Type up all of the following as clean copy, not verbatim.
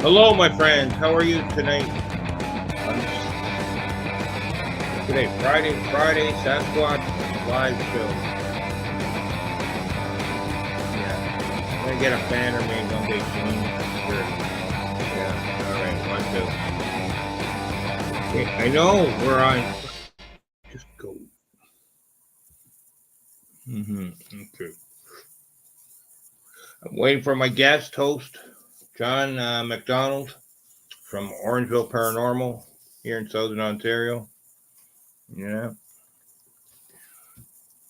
Hello, my friends. How are you tonight? Today, Friday, Sasquatch live show. Yeah, I'm gonna get a banner made one day soon. Sure. Yeah. All right. 1, 2. Okay, I know we're on. Just go. Okay. I'm waiting for my guest host, John McDonald from Orangeville Paranormal here in Southern Ontario. Yeah.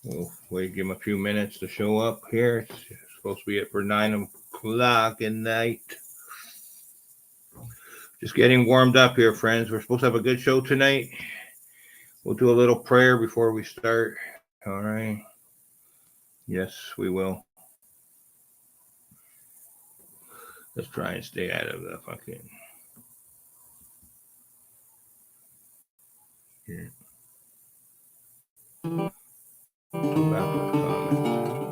We'll wait, give him a few minutes to show up here. It's supposed to be at for 9 o'clock at night. Just getting warmed up here, friends. We're supposed to have a good show tonight. We'll do a little prayer before we start. All right. Yes, we will. Let's try and stay out of the fucking. Here. About the comments.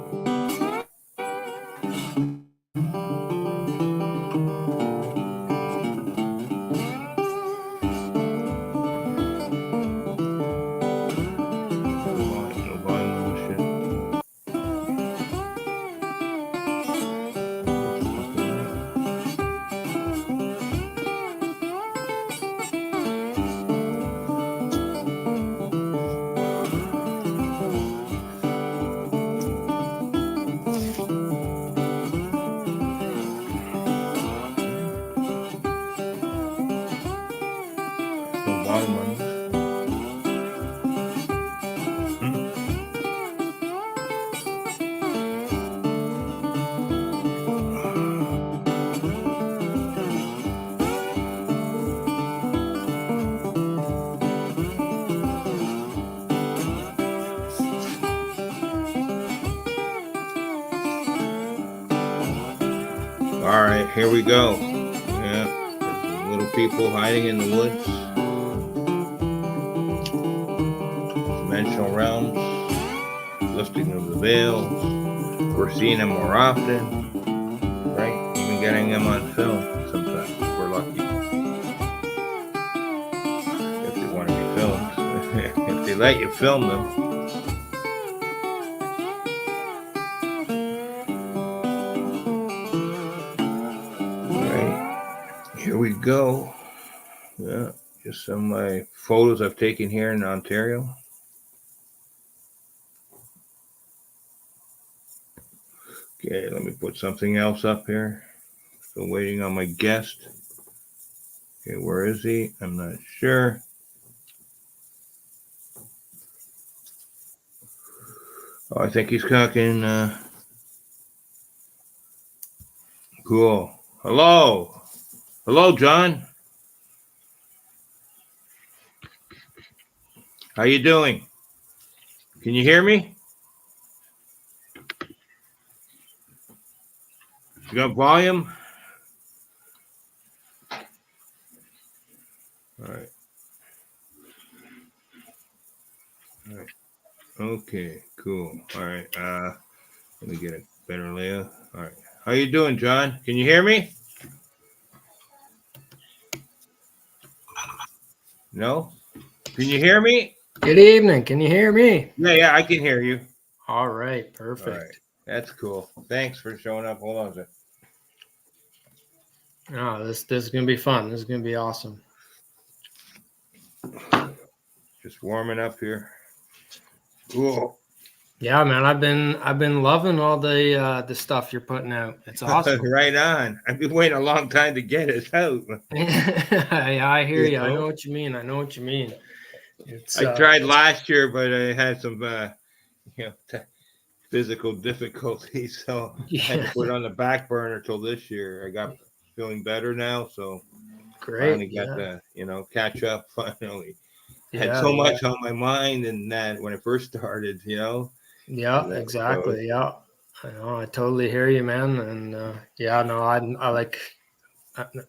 All right, here we go. Yeah, there's little people hiding in the woods. Dimensional realms, lifting of the veils. We're seeing them more often, right? Even getting them on film sometimes. We're lucky. If they want to be filmed. If they let you film them. Here we go. Yeah, just some of my photos I've taken here in Ontario. Okay, let me put something else up here. Still waiting on my guest. Okay, where is he? I'm not sure. Oh, I think he's cooking. Cool. Hello. Hello, John. How you doing? Can you hear me? You got volume? All right. All right. Okay, cool. All right. Let me get a better layout. All right. How you doing, John? Can you hear me? No? Can you hear me? Good evening. Can you hear me? Yeah, I can hear you. All right, perfect. All right. That's cool. Thanks for showing up. Hold on a second. Oh, this is gonna be fun. This is gonna be awesome. Just warming up here. Cool. Yeah, man. I've been loving all the stuff you're putting out. It's awesome. Right on. I've been waiting a long time to get it out. Yeah, I hear you. I know what you mean. I tried last year, but I had some physical difficulties, so I had to put it on the back burner till this year. I got feeling better now, so great. Finally got to catch up. Finally, had so much on my mind, and that when I first started, Yeah, exactly. Yeah, I know. I totally hear you, man. And I like.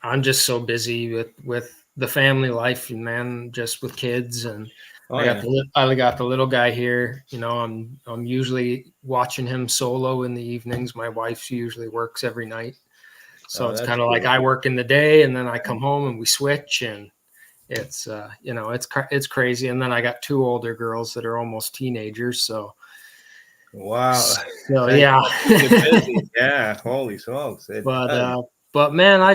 I'm just so busy with the family life, man. Just with kids, and I got the little guy here. I'm usually watching him solo in the evenings. My wife usually works every night, So it's that's kind of like cool. I work in the day and then I come home and we switch, and it's it's crazy. And then I got 2 older girls that are almost teenagers. So Wow. yeah. Get busy. Yeah. Holy smokes. It does. But man, I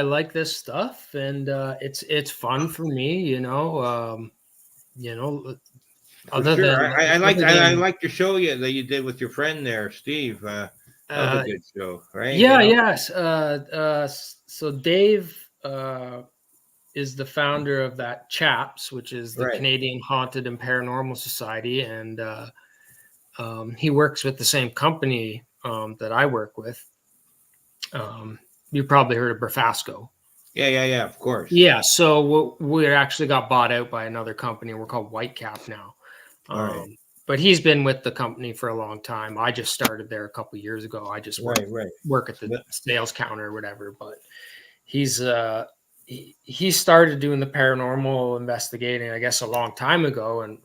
like this stuff, and it's fun for me, For other sure. than I like other I than like your show that you did with your friend there, Steve. That was a good show, right? yeah, yes. So Dave is the founder of that CHAPS, which is the Right. Canadian Haunted and Paranormal Society, and he works with the same company that I work with. You probably heard of Brafasco. Yeah. Of course. Yeah, so we actually got bought out by another company. We're called Whitecap now. All right. But he's been with the company for a long time. I just started there a couple years ago. I just work at the sales counter or whatever. But he's he started doing the paranormal investigating, I guess, a long time ago. And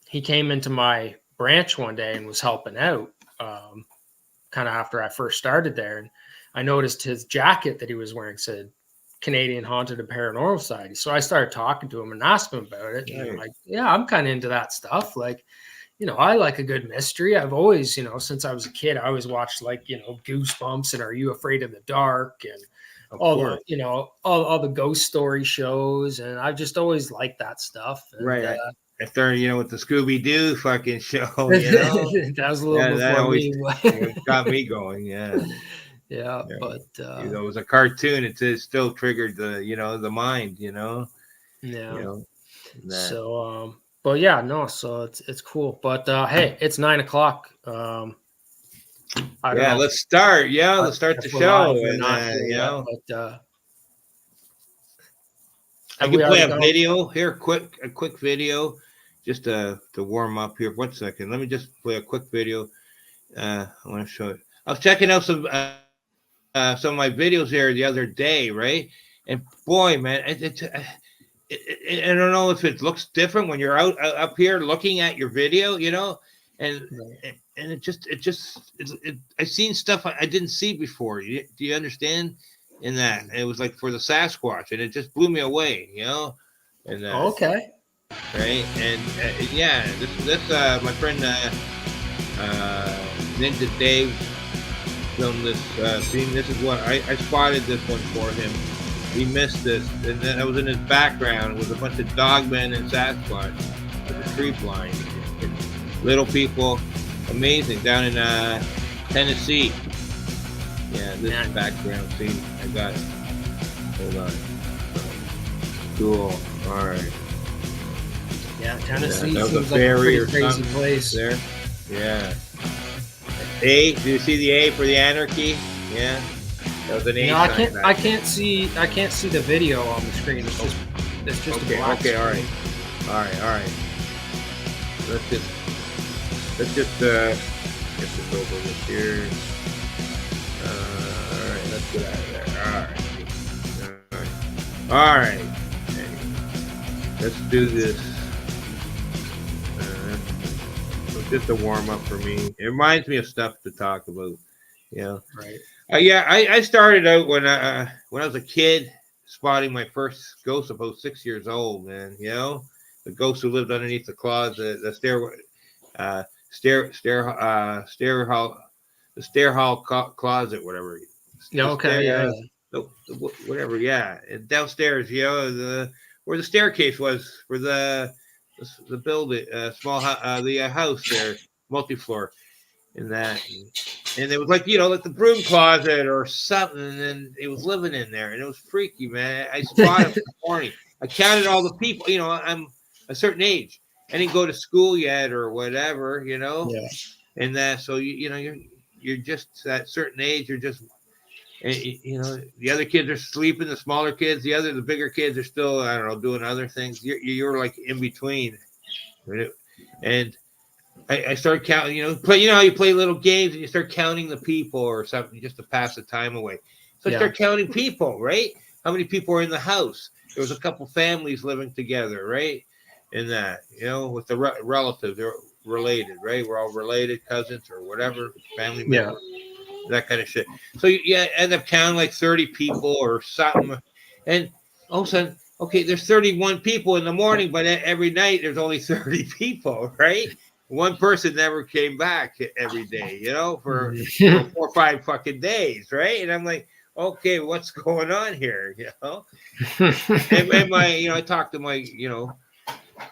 he came into my branch one day and was helping out kind of after I first started there. And I noticed his jacket that he was wearing said Canadian Haunted and Paranormal Society. So I started talking to him and asking him about it. And I'm like, yeah, I'm kind of into that stuff. Like, I like a good mystery. I've always, since I was a kid, I always watched like, Goosebumps and Are You Afraid of the Dark and all the ghost story shows. And I've just always liked that stuff. And, right. I started, with the Scooby Doo fucking show, that was a little before me. Got me going. Yeah. Yeah, but it was a cartoon. It still triggered the mind. Yeah. That. So, but yeah, no. So it's cool. But hey, it's 9:00. I don't know. Let's start. Yeah, let's start the show. And but I can play a video here. A quick video, just to warm up here. 1 second. Let me just play a quick video. I want to show it. I was checking out some of my videos there the other day, right? And boy, man, I don't know if it looks different when you're up here looking at your video, and I've seen stuff I didn't see before. Do you understand? In that it was like for the Sasquatch, and it just blew me away, And okay, right, and this my friend Ninja Dave filmed this scene. This is what I spotted this one for him. He missed this, and then that was in his background was a bunch of dogmen and Sasquatch with a tree blind. Little people, amazing, down in Tennessee. Yeah, this background scene I got. Hold on. Cool. All right. Yeah, Tennessee that was seems a ferry like a pretty crazy place there. Yeah. A. Do you see the A for the anarchy? Yeah. That was an A. No, I can't see the video on the screen. It's just okay. A black Okay. screen. All right. Let's just get this over with here. All right. Let's get out of there. All right. Let's do this. Just a warm up for me. It reminds me of stuff to talk about. Right. I started out when I was a kid, spotting my first ghost about 6 years old, man. The ghost who lived underneath the closet, the stair hall closet, whatever. Yeah. Okay. Whatever. Yeah. And downstairs, where the staircase was for the building, the house there, multi-floor. In that, and it was like like the broom closet or something, and then it was living in there, and it was freaky, man. I spotted him this morning. I counted all the people. I'm a certain age. I didn't go to school yet or whatever, Yeah. And that, so you're just at a certain age. You're just, the other kids are sleeping. The smaller kids, the bigger kids are still, I don't know, doing other things. You're like in between, and I started counting, how you play little games and you start counting the people or something just to pass the time away. So I start counting people, right? How many people are in the house? There was a couple families living together, right? In that, with the relatives, they're related, right? We're all related, cousins or whatever, family members. that kind of shit. So you end up counting like 30 people or something, and all of a sudden, okay, there's 31 people in the morning, but every night there's only 30 people, right? One person never came back every day, for 4 or 5 fucking days, right? And I'm like, okay, what's going on here, And my, I talked to my,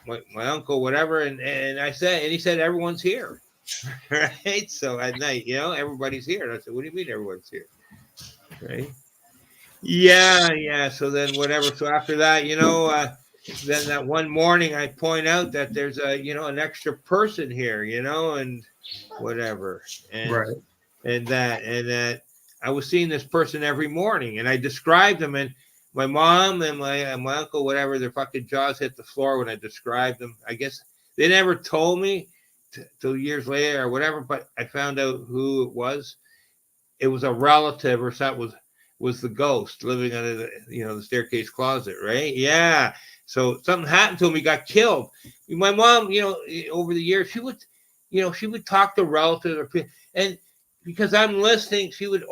my uncle, whatever, and he said everyone's here, right? So at night, everybody's here. And I said, what do you mean everyone's here, right? Yeah. So then whatever. So after that, then that one morning I point out that there's an extra person here, and whatever, and Right. and that I was seeing this person every morning, and I described them, and my mom and my uncle, whatever, their fucking jaws hit the floor when I described them. I guess they never told me till years later or whatever, but I found out who it was. It was a relative or something. Was the ghost living under the staircase closet, right? Yeah. So something happened to him. He got killed. My mom, over the years, she would talk to relatives, and because I'm listening, she would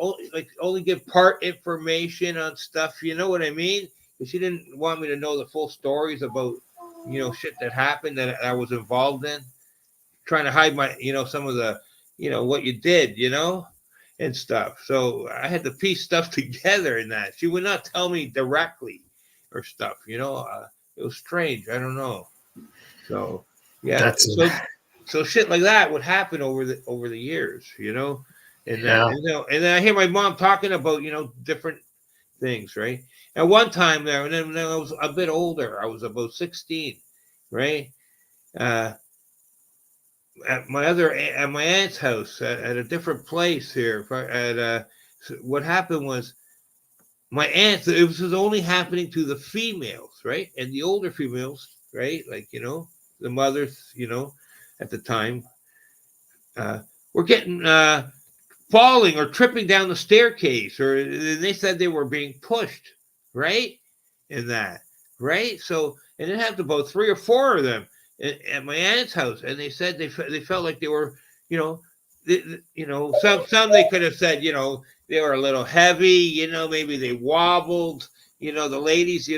only give part information on stuff. You know what I mean? Because she didn't want me to know the full stories about shit that happened that I was involved in. Trying to hide my some of the what you did and stuff. So I had to piece stuff together in that. She would not tell me directly or stuff. It was strange. I don't know. So yeah. So shit like that would happen over the years. And then I hear my mom talking about different things, right? At one time there, and then I was a bit older. I was about 16, right? At my aunt's house at a different place here. What happened was my aunt. It was only happening to the females, right, and the older females, right, like the mothers, at the time, were getting falling or tripping down the staircase, or they said they were being pushed, right, in that, right. So and it happened about 3 or 4 of them at my aunt's house, and they said they felt like they were, some they could have said, they were a little heavy, maybe they wobbled, the ladies,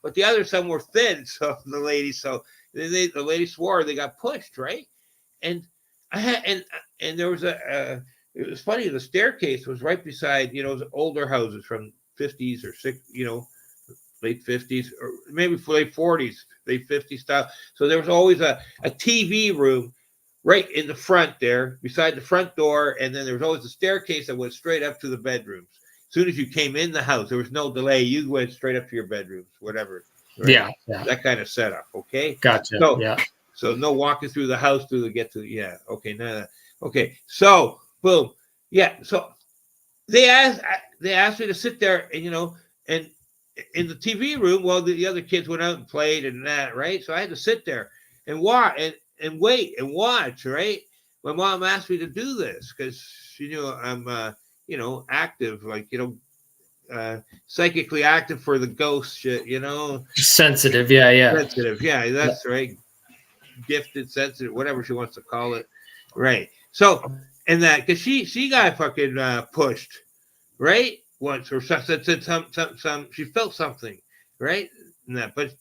but the other some were thin, so the ladies, the ladies swore they got pushed, right, and I had and there was it was funny. The staircase was right beside, older houses from 50s or late 50s or maybe late 40s, late 50s style. So there was always a TV room right in the front there, beside the front door, and then there was always a staircase that went straight up to the bedrooms. As soon as you came in the house, there was no delay. You went straight up to your bedrooms, whatever. Right? Yeah. That kind of setup. Okay. Gotcha. So no walking through the house to get to Okay. No. Okay. So boom. Yeah. So they asked me to sit there and and in the TV room while the other kids went out and played and that, right? So I had to sit there and watch and wait and watch, right? My mom asked me to do this because she knew I'm active, like psychically active for the ghost shit, sensitive. Sensitive, that's right. Gifted, sensitive, whatever she wants to call it, right? So and that because she got fucking pushed, right? Once or said some she felt something, right? And that, but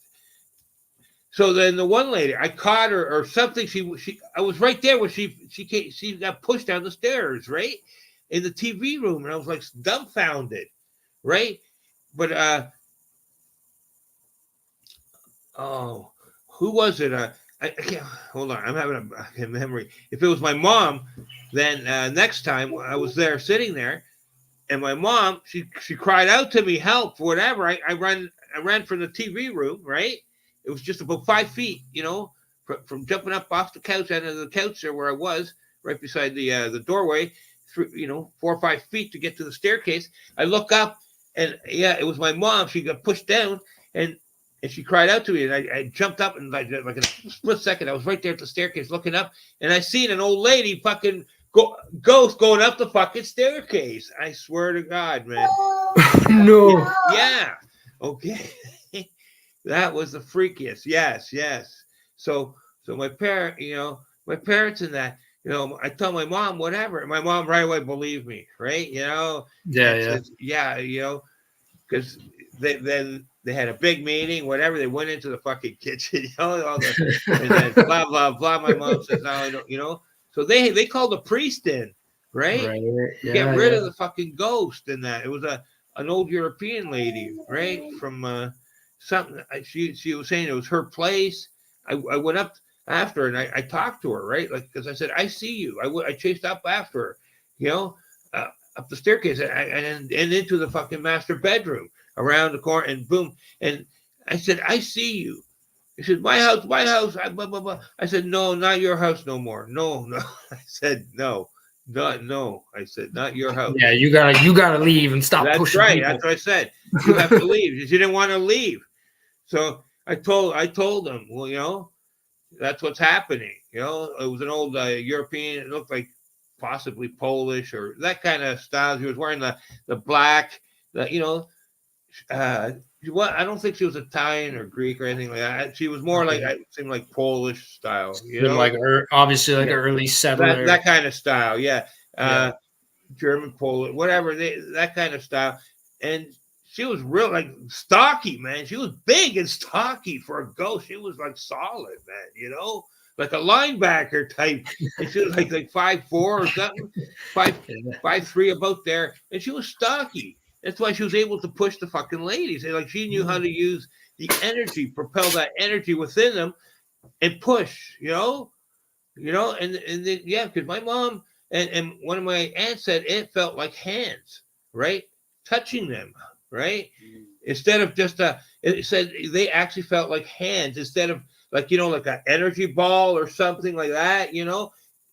so then the one lady I caught her or something. She I was right there when she got pushed down the stairs, right, in the TV room, and I was like dumbfounded, right? But who was it? I can't hold on. I'm having a memory. If it was my mom, then next time I was there sitting there. And my mom, she cried out to me, help, whatever. I ran from the TV room, right? It was just about 5 feet, from jumping up off the couch out of the couch there where I was, right beside the doorway, through 4 or 5 feet to get to the staircase. I look up, and it was my mom. She got pushed down, and she cried out to me, and I jumped up, and like in a split second, I was right there at the staircase looking up, and I seen an old lady fucking ghost going up the fucking staircase. I swear to God, man. No. Yeah. Okay. That was the freakiest. Yes. So my parents and that. I tell my mom whatever, and my mom right away believed me, right? Yeah, And yeah. says, yeah, because then they had a big meeting, whatever. They went into the fucking kitchen, and then blah blah blah. My mom says, "No, I don't." So they called a priest in, right, Right. to get Yeah, rid yeah. of the fucking ghost. And that it was an old European lady, right, from something. She was saying it was her place. I went up after her and I talked to her, right, like because I said, "I see you." I chased up after her, you know. Up the staircase and into the fucking master bedroom around the corner and boom. And I said, "I see you." He said, "My house, my house." Blah, blah, blah. I said, "No, not your house no more. No, no." I said, "No, not no." I said, "Not your house." Yeah, you gotta leave and stop That's pushing right. people. That's what I said. You have to leave. She didn't want to leave. So I told them, well, that's what's happening. It was an old European. It looked like possibly Polish or that kind of style. She was wearing the black, the uh, I don't think she was Italian or Greek or anything like that. She was more like Okay. it seemed like Polish style. Been like obviously like Yeah, early that settler. that kind of style. Yeah, Yeah. German, Polish, whatever. That kind of style, and she was real like stocky, man. She was big and stocky for a ghost. She was like solid, man. Like a linebacker type. And she was like 5'4" or something, five Yeah. 5'3" about there, and she was stocky. That's why she was able to push the fucking ladies. And like she knew how to use the energy, propel that energy within them, and push. And then, yeah, because my mom and one of my aunts said it felt like hands, right, touching them, right, instead of just it said they actually felt like hands instead of like like an energy ball or something like that.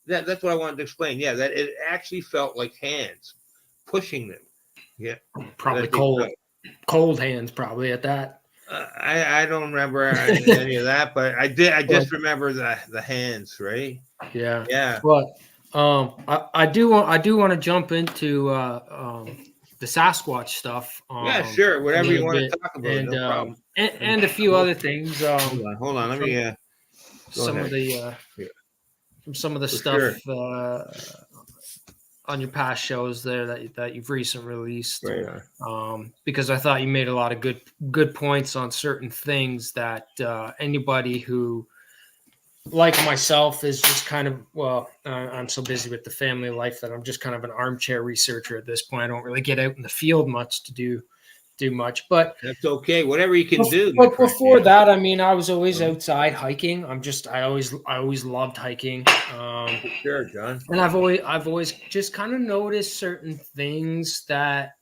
That's what I wanted to explain. Yeah, that it actually felt like hands pushing them. Yeah, Probably that they felt. cold hands probably at that. I don't remember any of that, but I did. I But just remember the hands, right? yeah. Yeah. But I do want to jump into the Sasquatch stuff Yeah, sure. a Whatever you little want bit to talk about, no problem. and a few other things Hold on. Let from me go some of ahead. the Yeah, from some of the for stuff sure. on your past shows there that you've recently released, Right on. because I thought you made a lot of good points on certain things that anybody who, like myself, is just kind of I'm so busy with the family life that I'm just kind of an armchair researcher at this point. I don't really get out in the field much to do much, but That's okay. Whatever you can do, my but friend. before that, I mean, I was always outside hiking. I always loved hiking. For sure, John. And I've always just kind of noticed certain things that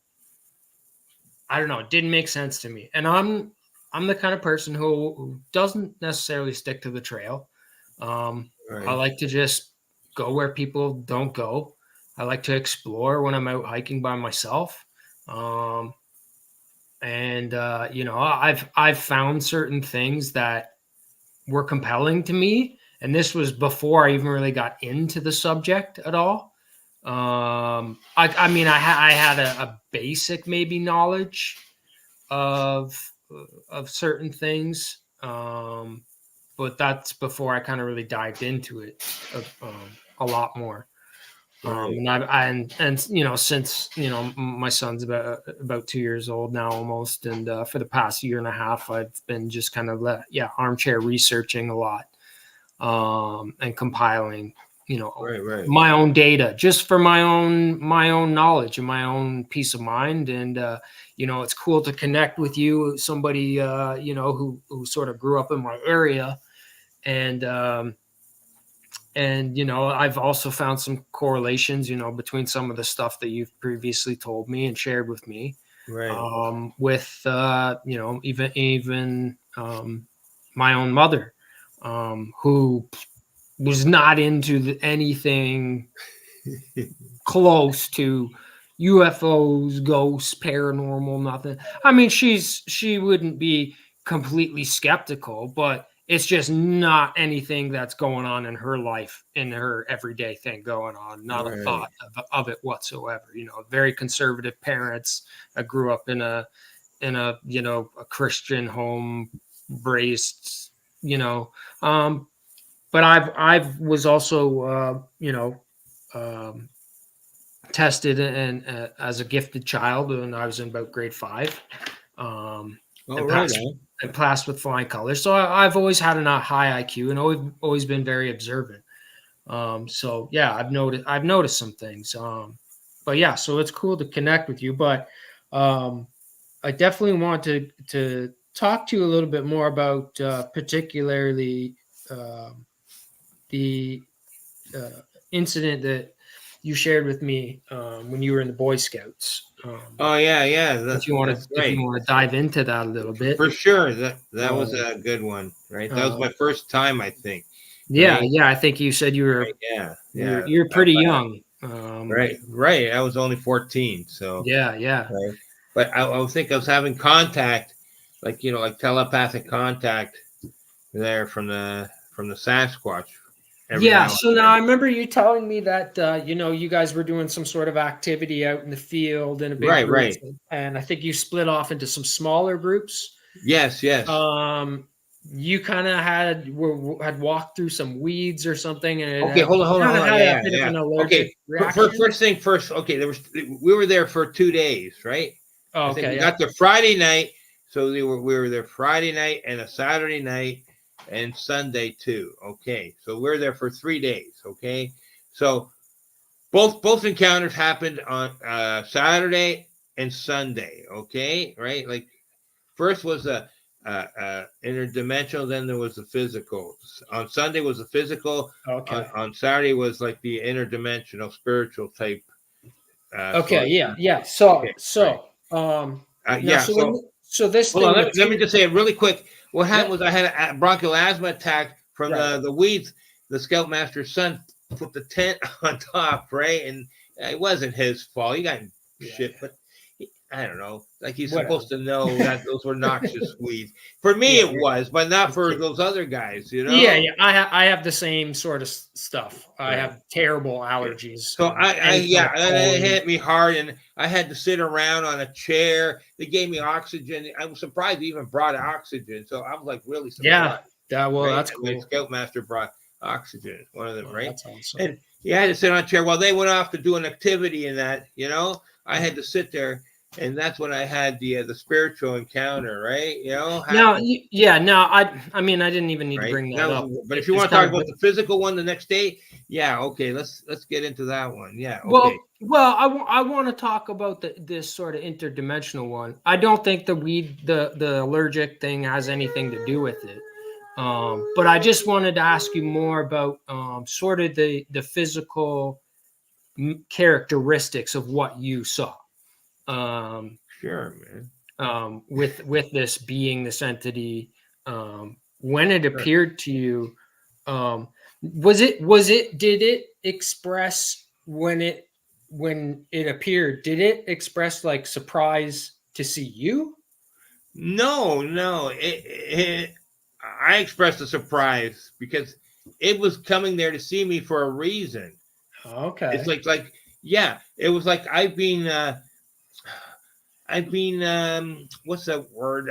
I don't know, it didn't make sense to me. And I'm the kind of person who doesn't necessarily stick to the trail. I Right. like to just go where people don't go. I like to explore when I'm out hiking by myself. And I've found certain things that were compelling to me, and this was before I even really got into the subject at all. I mean, I had a basic maybe knowledge of certain things, but that's before I kind of really dived into it a lot more. Right. And since my son's about 2 years old now almost, and for the past year and a half I've been just kind of armchair researching a lot, and compiling Right. my own data just for my own knowledge and my own peace of mind. And it's cool to connect with you, somebody who sort of grew up in my area. And I've also found some correlations between some of the stuff that you've previously told me and shared with me, Right. with even my own mother, who was not into anything close to UFOs, ghosts, paranormal, nothing. I mean, she wouldn't be completely skeptical, but it's just not anything that's going on in her life, in her everyday thing going on. Not a Right. thought of it whatsoever. Very conservative parents. I grew up in a a Christian home, raised, but I've was also tested and as a gifted child when I was in about grade 5, Oh, and right passed on. and passed with flying colors. So I've always had a high IQ and always been very observant. So yeah, I've noticed some things. But yeah, so it's cool to connect with you. But I definitely want to talk to you a little bit more about particularly the incident that you shared with me when you were in the Boy Scouts. Oh, yeah. That's If you right. want to dive into that a little bit. For sure. That was Um, a good one, right? That was my first time, I think. yeah, Right? I think you said you were Right. Yeah. you're I- pretty I- young. right. I was only 14, so Yeah. right. But I think I was having contact, like telepathic contact there from the Sasquatch every Yeah, now so and now I then. remember you telling me that you guys were doing some sort of activity out in the field in a big group, Right. and I think you split off into some smaller groups. Yes. Um, you kind of had walked through some weeds or something, and it Okay, had you kind hold of on. had a Yeah. bit of an Okay. allergic For reaction. first thing first. Okay, we were there for 2 days, right? Oh, I think okay, we yeah, got there Friday night, so we were there Friday night and a Saturday night and Sunday too. Okay, so we're there for 3 days. Okay, so both encounters happened on Saturday and Sunday. Okay, right? Like first was a interdimensional, then there was the physical. On Sunday was the physical. okay, On Saturday was like the interdimensional, spiritual type. okay, Sort of. yeah. Okay, right. Now Yeah. So so this hold on, thing let me material. just say it really quick. What happened Yeah, was I had a bronchial asthma attack from right. the weeds. The Scoutmaster's son put the tent on top, right? And it wasn't his fault. He got Yeah, shit, but I don't know. Like he's whatever. supposed to know that those were noxious weeds. For me, Yeah, it was, but not you're for kidding. those other guys. Yeah. I have the same sort of stuff. I Right. have terrible Yeah. allergies So and any sort of and it pollen. hit me hard, and I had to sit around on a chair. They gave me oxygen. I was surprised they even brought oxygen. So I was like really Yeah, surprised, well, right? that's And my cool. Scoutmaster brought oxygen, one of them, Well, right? that's awesome. And yeah, I had to sit on a chair while they went off to do an activity in that, I had to sit there, and that's when I had the spiritual encounter, right? Now, Happened. no, I mean, I didn't even need to Right. bring That that was, up. but if you It's want to kind talk of about the physical one the next day, yeah, okay, let's get into that one. Yeah, okay. I want to talk about this sort of interdimensional one. I don't think the allergic thing has anything to do with it. But I just wanted to ask you more about sort of the physical characteristics of what you saw. Um, Sure, man. with this being, this entity, when it Sure. appeared to you, did it express when it appeared, did it express like surprise to see you? No. I expressed a surprise because it was coming there to see me for a reason. It's Okay. yeah, it was like I've been what's that word?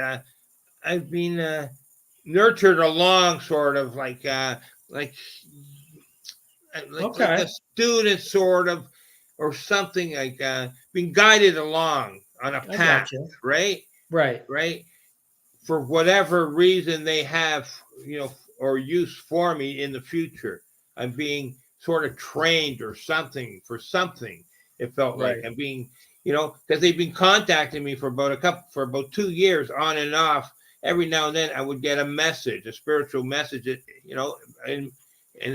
I've been nurtured along, sort of like like a Okay, student, sort of, or something, like being guided along on a I path, got you. right? Right. Right. For whatever reason they have, or use for me in the future. I'm being sort of trained or something for something. It felt like Right. I'm being, because they've been contacting me for about 2 years on and off. Every now and then I would get a message, a spiritual message, and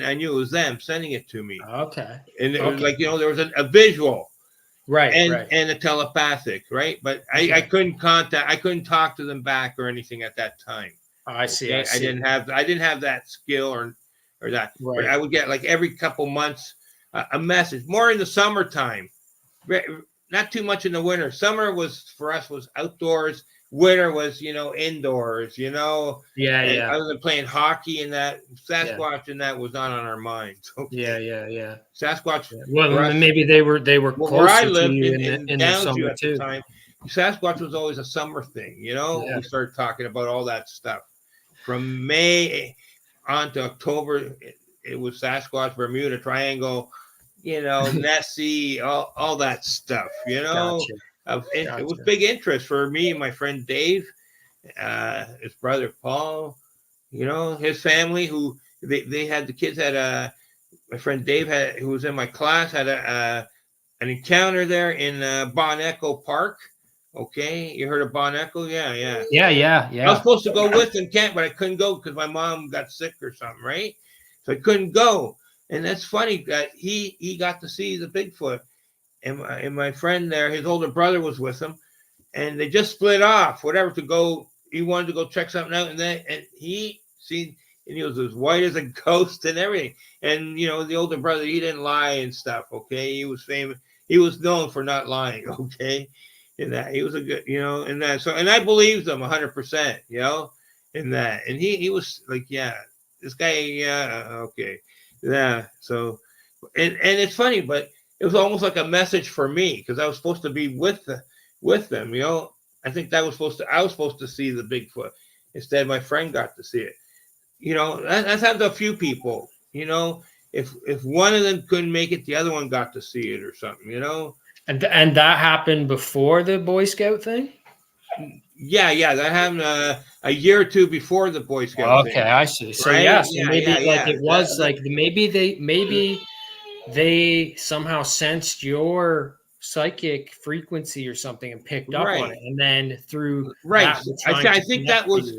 I knew it was them sending it to me. Okay. And it was Okay. like, there was a visual Right. and Right. a telepathic, right? But I Okay. couldn't talk to them back or anything at that time. I see. I Okay, I see. didn't have that skill or that, but Right. I would get like every couple months a message. More in the summertime, not too much in the winter. Summer was for us was outdoors. Winter was indoors. Yeah. And Yeah. other than playing hockey and that, Yeah. Sasquatch and that was not on our minds. Yeah. Okay, Yeah. Sasquatch Yeah. Well, for us. maybe they were Where I closer to lived you in in the Downsview summer at the too. time, Sasquatch was always a summer thing. Yeah. We started talking about all that stuff from May on to October, it was Sasquatch, Bermuda Triangle, Nessie, all that stuff, Gotcha. It was Gotcha. big interest for me and my friend Dave, his brother Paul, his family, who they had, the kids had my friend Dave who was in my class, had an encounter there in Bon Echo Park. Okay, you heard of Bon Echo? Yeah. I was Yeah. supposed to go with him, but I couldn't go because my mom got sick or something, right? So I couldn't go. And that's funny that he got to see the Bigfoot, and my friend there, his older brother was with him, and they just split off, whatever, to go. He wanted to go check something out, and he seen, and he was as white as a ghost and everything. And the older brother, he didn't lie and stuff. Okay, he was famous. He was known for not lying. Okay, in that he was a good, in that. So, and I believed him 100%. In that, and he was like, yeah, this guy, yeah, okay, yeah. So, and it's funny, but it was almost like a message for me, because I was supposed to be with them. I think I was supposed to see the Bigfoot. Instead, my friend got to see it. That's happened to a few people. If one of them couldn't make it, the other one got to see it or something. And that happened before the Boy Scout thing? Yeah, that happened a year or two before the Boy Scout thing. Okay, I see. So right? so maybe it was maybe they somehow sensed your psychic frequency or something and picked up on it, and then through right. that, I think that was.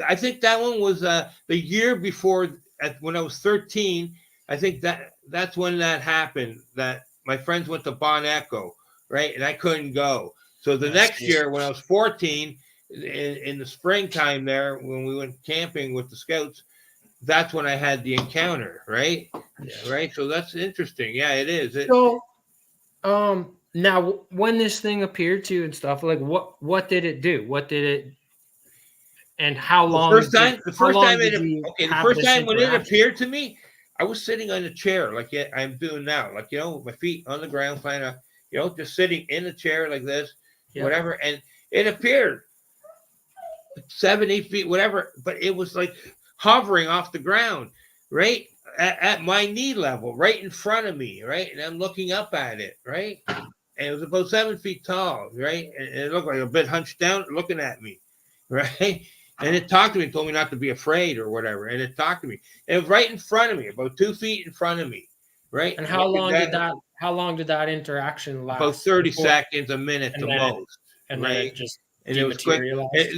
I think that one was the year before, when I was 13. I think that's when that happened. That my friends went to Bon Echo, right, and I couldn't go. So the next year, when I was 14, in the springtime there, when we went camping with the scouts, that's when I had the encounter, right? Yeah. Right. So that's interesting. Yeah, it is. So, now when this thing appeared to you and stuff, like what did it do? What did it? And how long? The first time when it appeared to me, I was sitting on a chair like I'm doing now, like with my feet on the ground, kind of, just sitting in a chair like this, whatever. And it appeared 7, 8 feet, whatever, but it was like hovering off the ground, right at my knee level, right in front of me, right, and I'm looking up at it, right, and it was about 7 feet tall, right, and it looked like a bit hunched down, looking at me, right. And it talked to me, told me not to be afraid or whatever. And it talked to me. And it was right in front of me, about 2 feet in front of me. Right. And how long did that interaction last? About 30 seconds, a minute the most. And right. then it just and it was quick.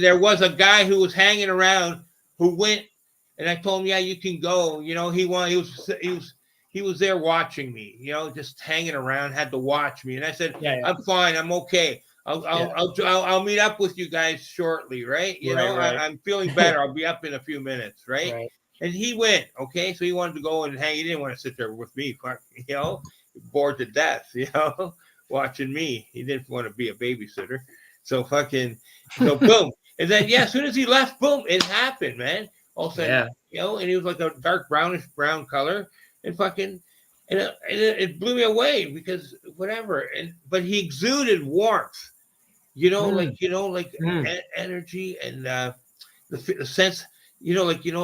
There was a guy who was hanging around who went, and I told him, yeah, you can go. He was there watching me, just hanging around, had to watch me. And I said, I'm fine, I'm okay. I'll meet up with you guys shortly, right? I'm feeling better. I'll be up in a few minutes, right? And he went, okay, so he wanted to go and hang. He didn't want to sit there with me, bored to death, watching me. He didn't want to be a babysitter. So boom. And then, as soon as he left, boom, it happened, man. All of a sudden, and he was like a dark brown color, and it blew me away, because whatever. But he exuded warmth. Energy and the sense, you're like an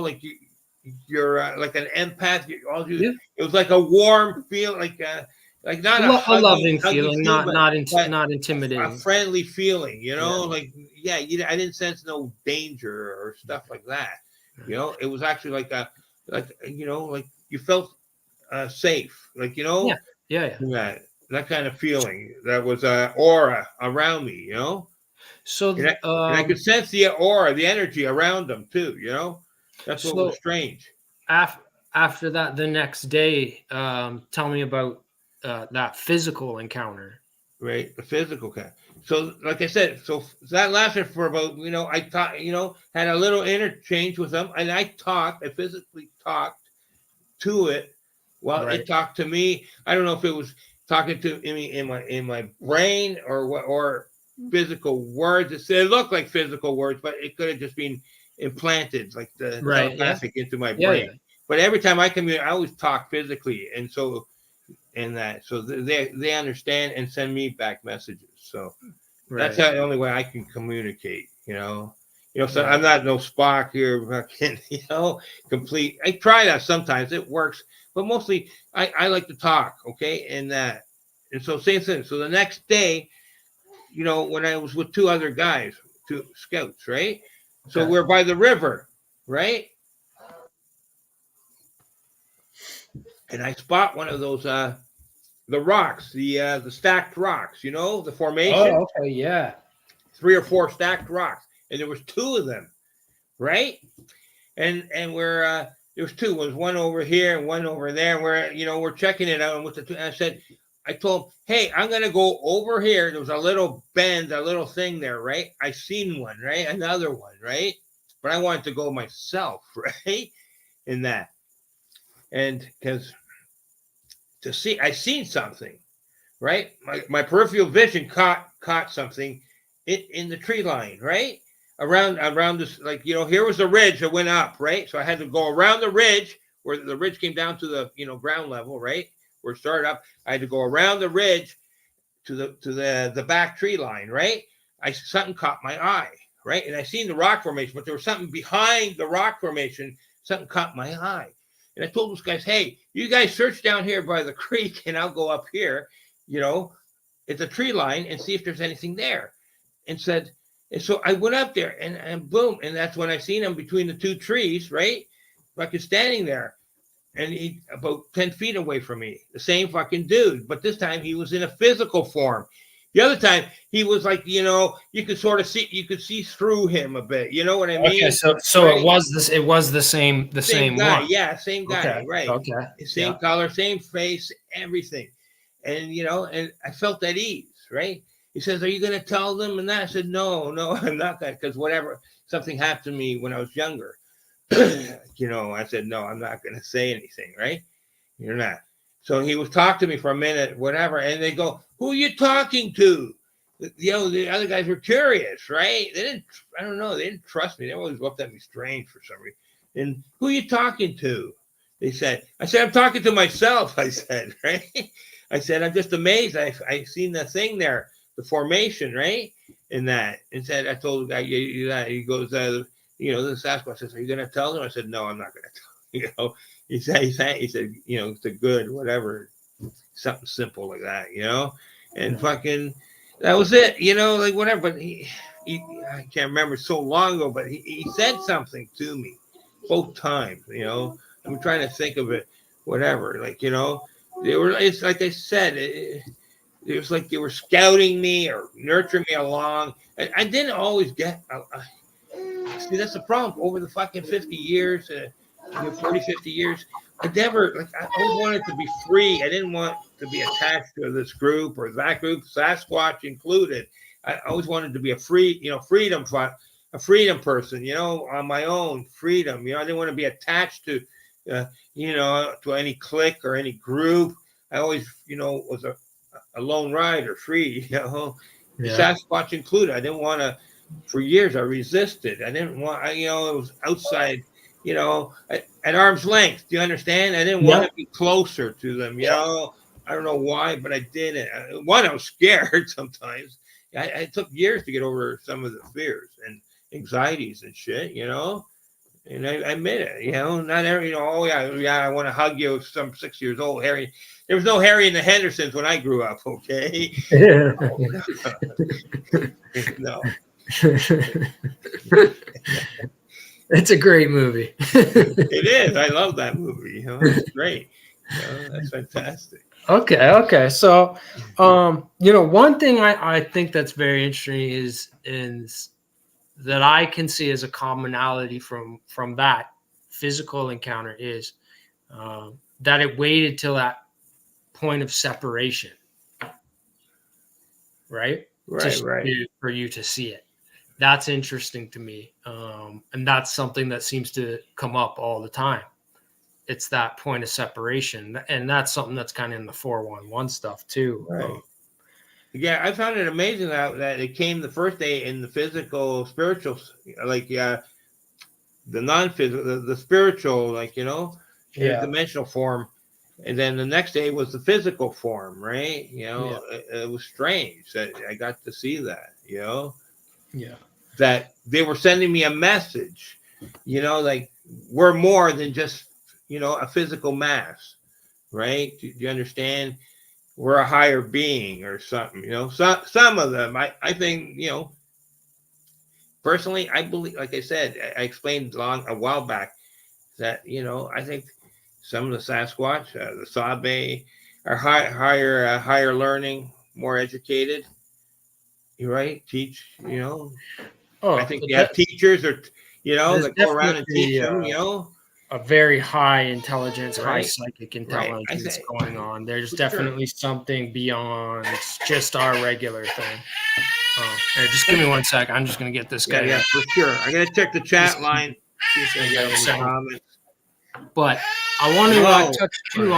empath. It was like a warm feel, like not a loving feeling, not intimidating, a friendly feeling. I didn't sense no danger or stuff like that. It was actually like you felt safe, that kind of feeling. That was aura around me, So and I could sense the aura, the energy around them too, That's what was strange. After that, the next day, tell me about that physical encounter. Right, the physical kind. So, like I said, that lasted for about, I thought, had a little interchange with them, and I physically talked to it. Well, it talked to me. I don't know if it was talking to me in my brain or physical words. It looked like physical words, but it could have just been implanted, like the telepathic into my brain. Yeah. But every time I communicate, I always talk physically, and so they understand and send me back messages. So that's the only way I can communicate. You know, so I'm not no Spock here, fucking, you know, complete. I try that sometimes, it works, but mostly I like to talk, okay, and so same thing. So the next day, you know, when I was with two other guys, two scouts, right? So we're by the river, right? And I spot one of those the rocks, the stacked rocks, you know, the formation. Oh, okay, yeah. 3 or 4 stacked rocks, and there was 2 of them, right? And we're there was 2. There was one over here and one over there. And we're checking it out. And with the 2, and I told him, hey, I'm gonna go over here. There was a little bend, a little thing there, right? I seen one, right? Another one, right? But I wanted to go myself, right? In that, and because to see, I seen something, right? My peripheral vision caught something in the tree line, right? Around this, like, you know, here was the ridge that went up, right? So I had to go around the ridge where the ridge came down to the, you know, ground level, right? Where it started up. I had to go around the ridge to the back tree line, right? Something caught my eye, right? And I seen the rock formation, but there was something behind the rock formation. Something caught my eye. And I told those guys, hey, you guys search down here by the creek and I'll go up here, you know, at the tree line and see if there's anything there. And so I went up there and boom. And that's when I seen him between the 2 trees, right? Fucking standing there. And he about 10 feet away from me, the same fucking dude. But this time he was in a physical form. The other time he was like, you know, you could see through him a bit. You know what I mean? Okay, so right? It was the same guy. one. Yeah, same guy, okay. Right. Okay. Same color, same face, everything. And, you know, and I felt at ease, right? He says, are you going to tell them? And that I said, no, I'm not going to, because whatever, something happened to me when I was younger. You know, I said, no, I'm not going to say anything, right? You're not. So he was talking to me for a minute, whatever. And they go, who are you talking to? You know, the other guys were curious, right? They didn't trust me. They always looked at me strange for some reason. And who are you talking to? They said, I said, I'm talking to myself. I said, right? I said, I'm just amazed. I seen the thing there, the formation, right? In that. And said, I told the guy, he goes, you know, the Sasquatch says, are you going to tell them? I said, no, I'm not going to tell them. You know, he said, you know, it's a good, whatever, something simple like that, you know, and fucking, that was it, you know, like whatever. But he I can't remember, so long ago, but he said something to me both times, you know. I'm trying to think of it, whatever, like, you know, it's like I said, it was like they were scouting me or nurturing me along. I didn't always get, see, that's the problem. Over the fucking 50 years, 40, 50 years, I always wanted to be free. I didn't want to be attached to this group or that group, Sasquatch included. I always wanted to be a freedom person, you know, on my own, freedom. You know, I didn't want to be attached to, you know, to any clique or any group. I always, you know, was a lone rider, free, you know, Sasquatch included. I didn't want to. For years, I resisted. I didn't want, you know, it was outside, you know, at arm's length. Do you understand? I didn't want to be closer to them, you know. I don't know why, but I didn't. One, I was scared sometimes. It took years to get over some of the fears and anxieties and shit, you know. And I admit it, you know. Not every, you know, oh, yeah, I want to hug you. Some 6 years old, Harry. There was no Harry and the Hendersons when I grew up, okay? No. It's a great movie. It is. I love that movie. You know, it's great. You know, that's fantastic. Okay. So, you know, one thing I think that's very interesting is that I can see as a commonality from that physical encounter is that it waited till that point of separation, right? Right. For you to see it. That's interesting to me. And that's something that seems to come up all the time. It's that point of separation. And that's something that's kind of in the 411 stuff too. Right. Yeah, I found it amazing that it came the first day in the physical, spiritual, like the non-physical, the spiritual, like, you know, dimensional form. And then the next day was the physical form, right? You know, it was strange that I got to see that, you know? Yeah. that they were sending me a message, like we're more than just, a physical mass, right? Do you understand? We're a higher being or something, some of them, I think, personally, I believe, like I said, I explained a while back that, I think some of the Sasquatch, the Sabe are higher learning, more educated. You're right. Teach, I think you have teachers or, there's that go around and teach definitely them, a very high intelligence, high right? psychic Right. I intelligence say, going on. There's for definitely something beyond just our regular thing. Oh, hey, just give me 1 sec. I'm just gonna get this guy. Yeah, for sure. I gotta check the chat line. See if I got any comments. But I want to touch too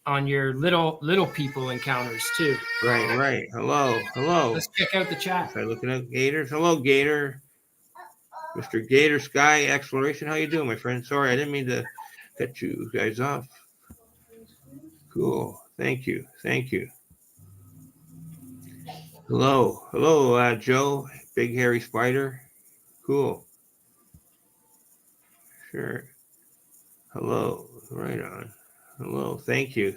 on your little people encounters too. Right. Hello. Let's check out the chat. Try looking at Gators. Hello, Gator. Mr. Gator Sky Exploration. How you doing, my friend? Sorry, I didn't mean to cut you guys off. Cool. Thank you. Hello, Joe. Big hairy spider. Cool. Sure. Hello. Right on. Hello. Thank you.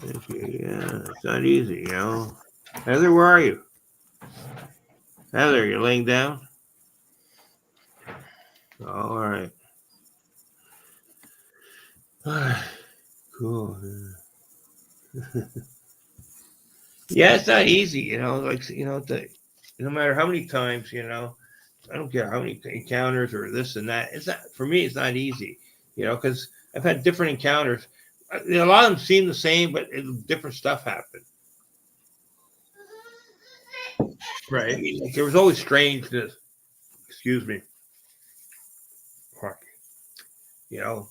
Yeah, it's not easy, Heather, where are you? Heather, you're laying down? All right. Cool. Yeah, it's not easy, like, no matter how many times, I don't care how many encounters or this and that. It's not, for me, it's not easy, because I've had different encounters. A lot of them seem the same, but different stuff happened. Right. I mean, like, there was always strangeness. Excuse me. The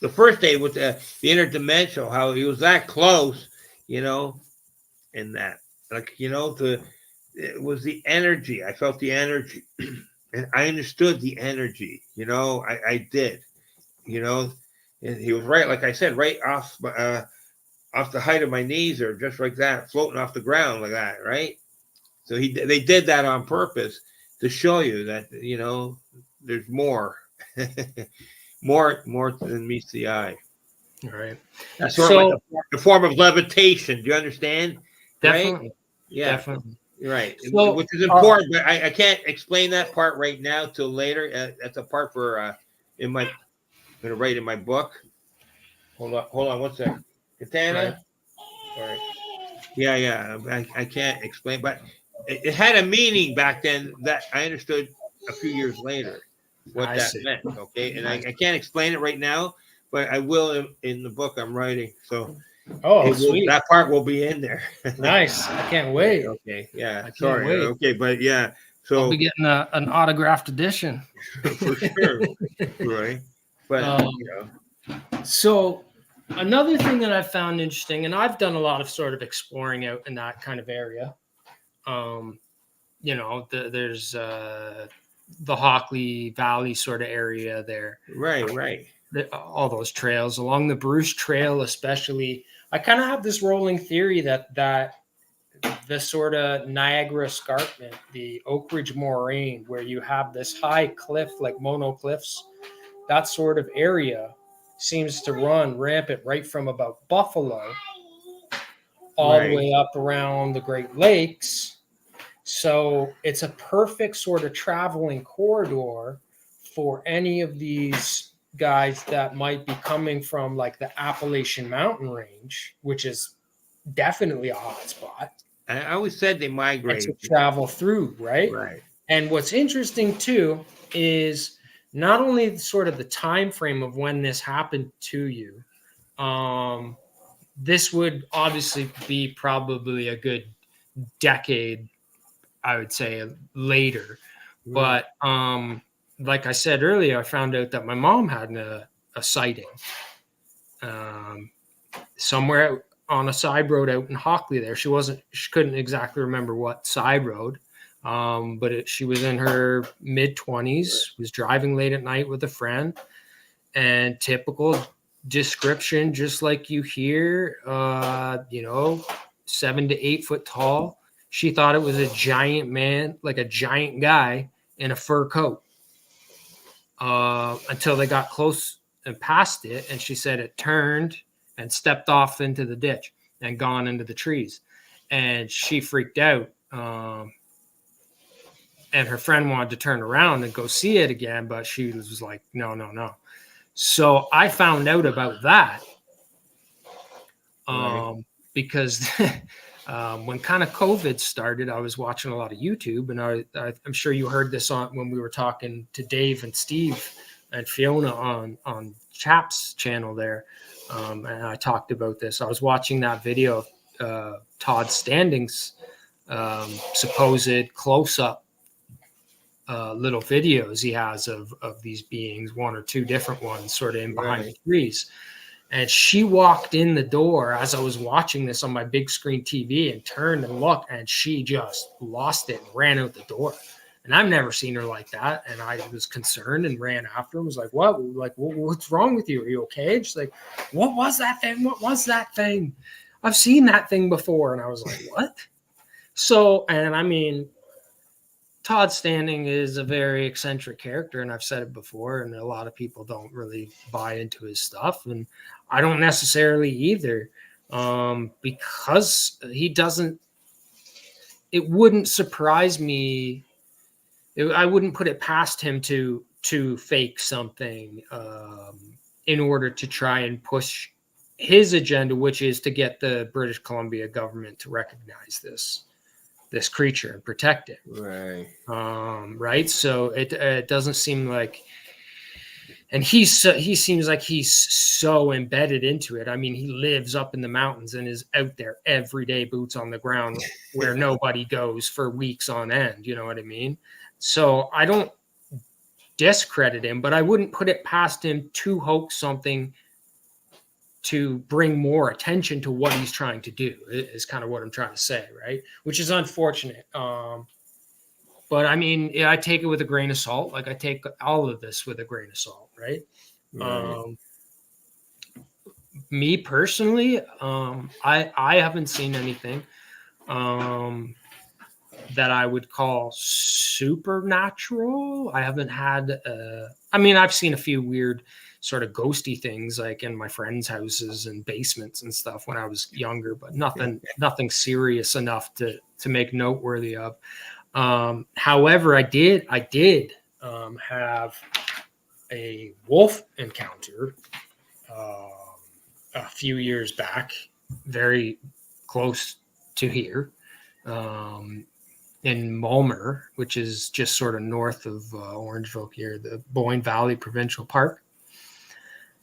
first day with the interdimensional, how he was that close, and that, like, it was the energy. I felt the energy, and I understood the energy. I did. And he was right, like I said, right off the height of my knees, or just like that, floating off the ground like that, right? So they did that on purpose to show you that there's more, more than meets the eye. All right. That's sort of like the form of levitation. Do you understand? Definitely. Right? Yeah. Definitely. Right. So, which is important, but I can't explain that part right now till later. That's a part for I'm going to write in my book. Hold on 1 second. Katana? Right. All right. Yeah. I can't explain, but it had a meaning back then that I understood a few years later what that meant. Okay. And I can't explain it right now, but I will in the book I'm writing. So sweet. That part will be in there. Nice. I can't wait. Okay. Yeah. I Sorry. can't wait. Okay. But yeah. So I'll be getting an autographed edition. For sure. Right. But, So another thing that I found interesting, and I've done a lot of sort of exploring out in that kind of area. There's the Hockley Valley sort of area there. Right. All those trails along the Bruce Trail, especially. I kind of have this rolling theory that the sort of Niagara Escarpment, the Oak Ridge Moraine, where you have this high cliff, like Mono Cliffs, that sort of area seems to run rampant right from about Buffalo all the way up around the Great Lakes. So it's a perfect sort of traveling corridor for any of these guys that might be coming from like the Appalachian Mountain Range, which is definitely a hot spot. I always said they migrate to travel through, right? Right. And what's interesting too is not only sort of the time frame of when this happened to you. This would obviously be probably a good decade, I would say, later. Right. But like I said earlier, I found out that my mom had a sighting somewhere on a side road out in Hockley there. She couldn't exactly remember what side road, but she was in her mid-20s, was driving late at night with a friend, and typical description, just like you hear, 7 to 8 foot tall. She thought it was a giant man, like a giant guy in a fur coat, until they got close and past it. And she said it turned and stepped off into the ditch and gone into the trees. And she freaked out. And her friend wanted to turn around and go see it again, but she was like, no, no, no. So I found out about that because when kind of COVID started, I was watching a lot of YouTube, and I'm sure you heard this on when we were talking to Dave and Steve and Fiona on Chap's channel there. And I talked about this. I was watching that video of Todd Standing's supposed close-up little videos he has of these beings, 1 or 2 different ones sort of in behind the trees. And she walked in the door as I was watching this on my big screen TV and turned and looked, and she just lost it and ran out the door. And I've never seen her like that. And I was concerned and ran after him. Was like, what? Like, what's wrong with you? Are you okay? She's like, what was that thing? What was that thing? I've seen that thing before. And I was like, what? So, and I mean, Todd Standing is a very eccentric character, and I've said it before, and a lot of people don't really buy into his stuff, and I don't necessarily either, because he doesn't. It wouldn't surprise me. I wouldn't put it past him to fake something in order to try and push his agenda, which is to get the British Columbia government to recognize this creature and protect it. Right. Right. So it doesn't seem like, and he seems like he's so embedded into it. I mean, he lives up in the mountains and is out there every day, boots on the ground, where nobody goes for weeks on end. You know what I mean? So I don't discredit him, but I wouldn't put it past him to hoax something to bring more attention to what he's trying to do, is kind of what I'm trying to say, right? Which is unfortunate. But I mean, I take it with a grain of salt. Like I take all of this with a grain of salt, right? Me personally, I haven't seen anything that I would call supernatural. I haven't had, I mean, I've seen a few weird sort of ghosty things like in my friends' houses and basements and stuff when I was younger, but nothing serious enough to make noteworthy of. However, I did have a wolf encounter a few years back, very close to here, in Mulmer, which is just sort of north of Orangeville here, the Boyne Valley Provincial Park.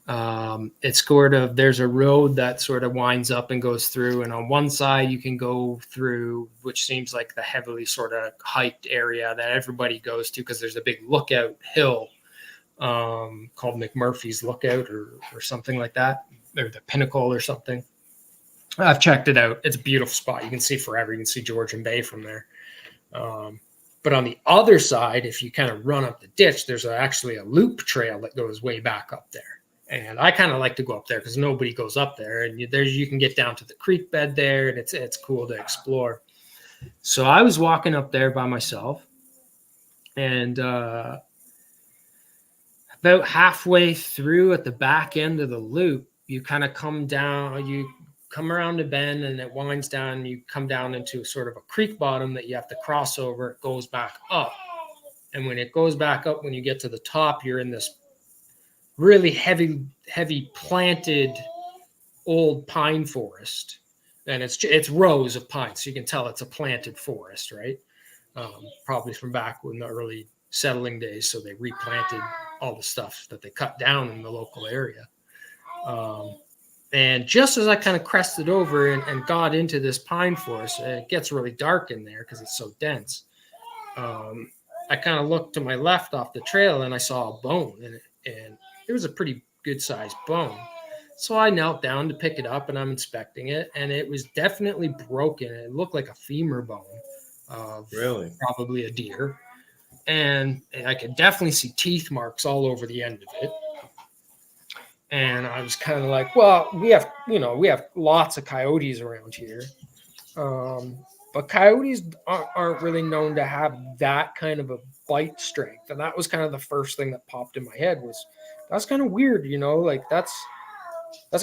It's sort of, there's a road that sort of winds up and goes through, and on one side you can go through, which seems like the heavily sort of hiked area that everybody goes to because there's a big lookout hill called McMurphy's Lookout or something like that, or the Pinnacle or something. I've checked it out. It's a beautiful spot. You can see forever. You can see Georgian Bay from there. But on the other side, if you kind of run up the ditch, there's actually a loop trail that goes way back up there. And I kind of like to go up there because nobody goes up there. And you can get down to the creek bed there, and it's cool to explore. So I was walking up there by myself, and about halfway through at the back end of the loop, you kind of come down, you come around the bend, and it winds down, and you come down into sort of a creek bottom that you have to cross over. It goes back up. And when it goes back up, when you get to the top, you're in this really heavy planted old pine forest. And it's rows of pines. So you can tell it's a planted forest, right? Probably from back in the early settling days. So they replanted all the stuff that they cut down in the local area. And just as I kind of crested over and got into this pine forest, it gets really dark in there because it's so dense. I kind of looked to my left off the trail, and I saw a bone, and it was a pretty good sized bone. So I knelt down to pick it up, and I'm inspecting it, and it was definitely broken. It looked like a femur bone of probably a deer. And I could definitely see teeth marks all over the end of it. And I was kind of like, well, we have lots of coyotes around here. But coyotes aren't really known to have that kind of a bite strength. And that was kind of the first thing that popped in my head was that's kind of weird, like that's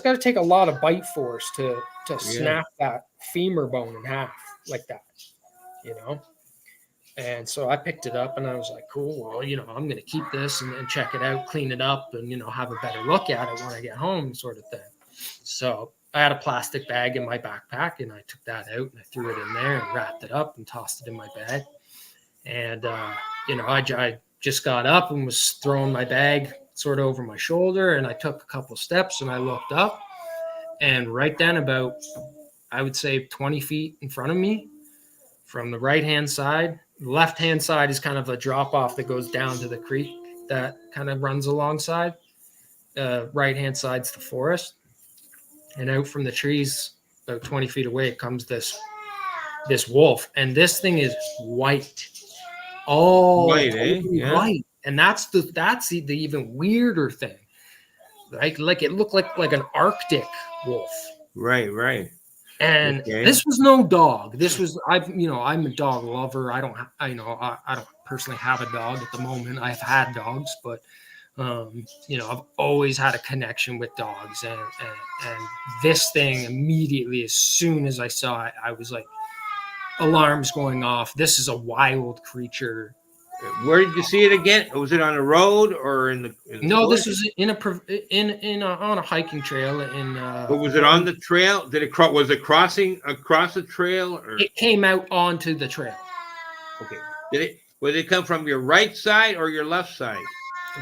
got to take a lot of bite force to snap that femur bone in half like that, you know? And so I picked it up and I was like, cool, well, I'm going to keep this and check it out, clean it up and, have a better look at it when I get home sort of thing. So I had a plastic bag in my backpack and I took that out and I threw it in there and wrapped it up and tossed it in my bag. And, I just got up and was throwing my bag sort of over my shoulder and I took a couple steps and I looked up and right then about, I would say 20 feet in front of me from the right-hand side, the left-hand side is kind of a drop off that goes down to the creek that kind of runs alongside. Right-hand side's the forest. And out from the trees about 20 feet away comes this wolf. And this thing is white. All white, totally white. And that's the even weirder thing. Like it looked like an Arctic wolf. Right. And this was no dog. This was I'm a dog lover. I don't personally have a dog at the moment. I've had dogs, but I've always had a connection with dogs. And this thing immediately, as soon as I saw it, I was like, alarms going off. This is a wild creature. Where did you see it again? Was it on a road or in the no? This was on a hiking trail in. But was it on the trail? Did it was it crossing across the trail? Or? It came out onto the trail. Okay. Would it come from your right side or your left side?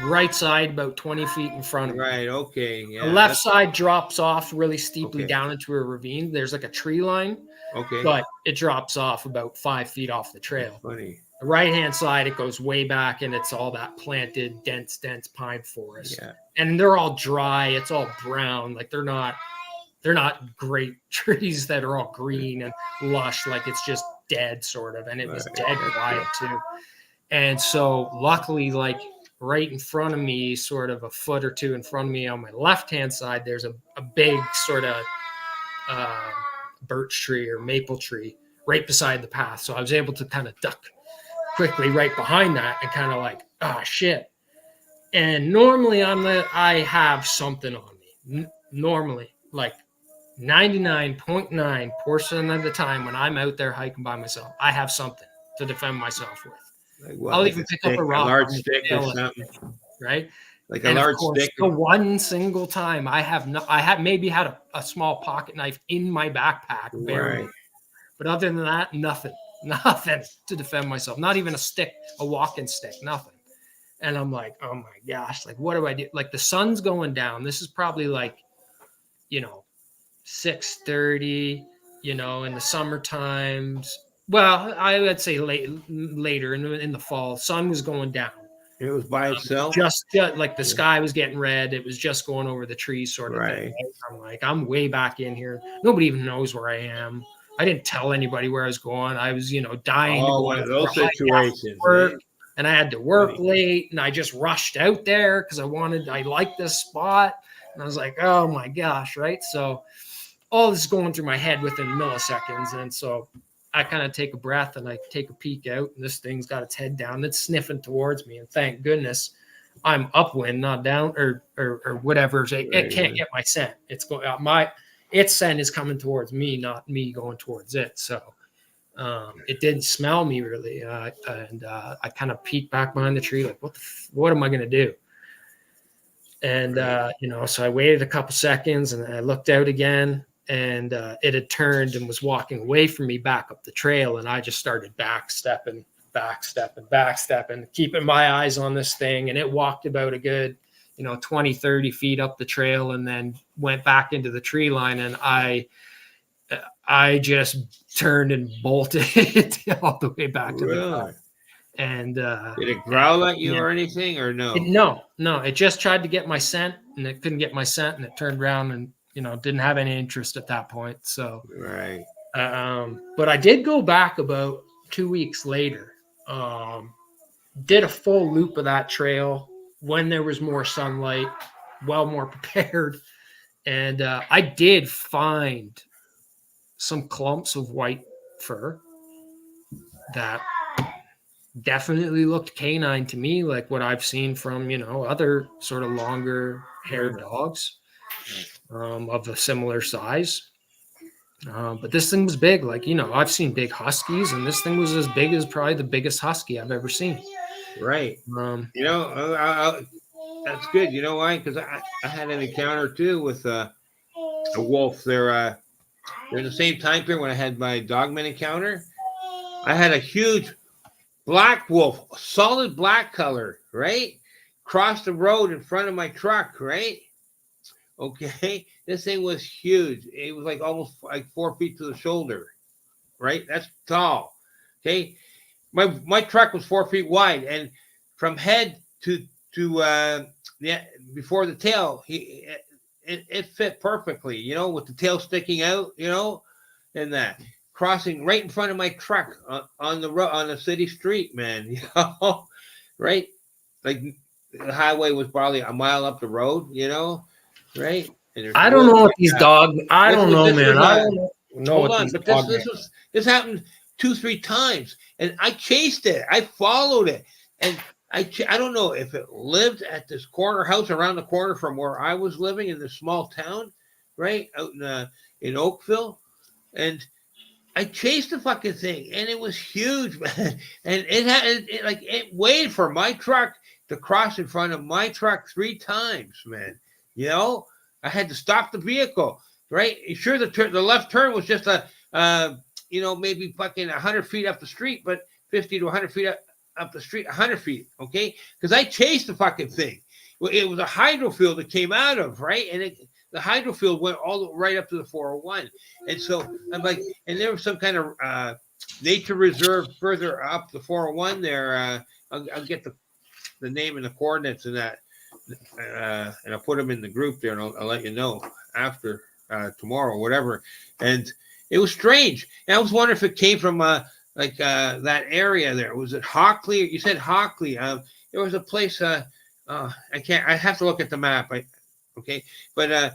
Right side, about 20 feet in front of me. Right. Okay. Yeah. The left side drops off really steeply down into a ravine. There's like a tree line. Okay. But it drops off about 5 feet off the trail. That's funny. The right-hand side, it goes way back, and it's all that planted, dense pine forest. Yeah. And they're all dry. It's all brown. Like they're not great trees that are all green and lush. Like it's just dead, sort of. And it was dead quiet too. And so, luckily, like right in front of me, sort of a foot or two in front of me, on my left-hand side, there's a big sort of birch tree or maple tree right beside the path. So I was able to kind of duck quickly right behind that and kind of like, shit. And normally I have something on me. Normally, like 99.9% of the time when I'm out there hiking by myself, I have something to defend myself with. I'll even pick up a rock, a large stick or something, right? Like a large stick. The one single time I had maybe had a small pocket knife in my backpack, barely. Right. But other than that, nothing to defend myself. Not even a stick, a walking stick, nothing. And I'm like, oh my gosh, like what do I do? Like the sun's going down. This is probably like, 6:30, in the summer times. Well, I would say later in the fall, sun was going down. It was by itself? Just like the sky was getting red. It was just going over the trees sort of thing. I'm like, I'm way back in here. Nobody even knows where I am. I didn't tell anybody where I was going. I was, dying to go one of those situations. Work, and I had to work late, and I just rushed out there because I liked this spot. And I was like, oh my gosh, right? So all this is going through my head within milliseconds. And so I kind of take a breath and I take a peek out, and this thing's got its head down. It's sniffing towards me. And thank goodness I'm upwind, not down or whatever. It can't get my scent. It's going its scent is coming towards me, not me going towards it. So it didn't smell me really. And I kind of peeked back behind the tree, like, what am I going to do? And, so I waited a couple seconds and I looked out again, and it had turned and was walking away from me back up the trail. And I just started backstepping, keeping my eyes on this thing. And it walked about a good, 20, 30 feet up the trail and then went back into the tree line. And I just turned and bolted all the way back to the car. And did it growl at you or anything, or no? No. It just tried to get my scent, and it couldn't get my scent, and it turned around and didn't have any interest at that point. So right. But I did go back about 2 weeks later. Did a full loop of that trail when there was more sunlight. well more prepared. And I did find some clumps of white fur that definitely looked canine to me, like what I've seen from, other sort of longer haired dogs of a similar size. But this thing was big. Like, I've seen big huskies, and this thing was as big as probably the biggest husky I've ever seen. Right. That's good. You know why? Because I had an encounter too with a wolf. They're in the same time period when I had my dogman encounter. I had a huge black wolf, solid black color, right? Crossed the road in front of my truck, right? Okay. This thing was huge. It was like almost like 4 feet to the shoulder, right? That's tall. Okay. My truck was 4 feet wide, and from head to before the tail, it fit perfectly, with the tail sticking out, and that crossing right in front of my truck on the road, on the city street, man, right? Like the highway was probably a mile up the road, right? I don't know what these dogs. I don't know, man. I don't know. Hold on, but this happened 2-3 times, and I chased it. I followed it, and I don't know if it lived at this corner house around the corner from where I was living in this small town, right out in Oakville, and I chased the fucking thing, and it was huge, man. And it waited for my truck to cross in front of my truck 3 times, man. I had to stop the vehicle, right? Sure, the left turn was just maybe fucking 100 feet up the street, but 50 to 100 feet up the street, 100 feet, okay? Because I chased the fucking thing. It was a hydrofield that came out of, right? And the hydrofield went all right up to the 401. And so I'm like, and there was some kind of nature reserve further up the 401 there. I'll get the name and the coordinates and that, and I'll put them in the group there, and I'll let you know after tomorrow, whatever. And it was strange. And I was wondering if it came from that area there. Was it Hockley? You said Hockley. There was a place. I have to look at the map. Okay, but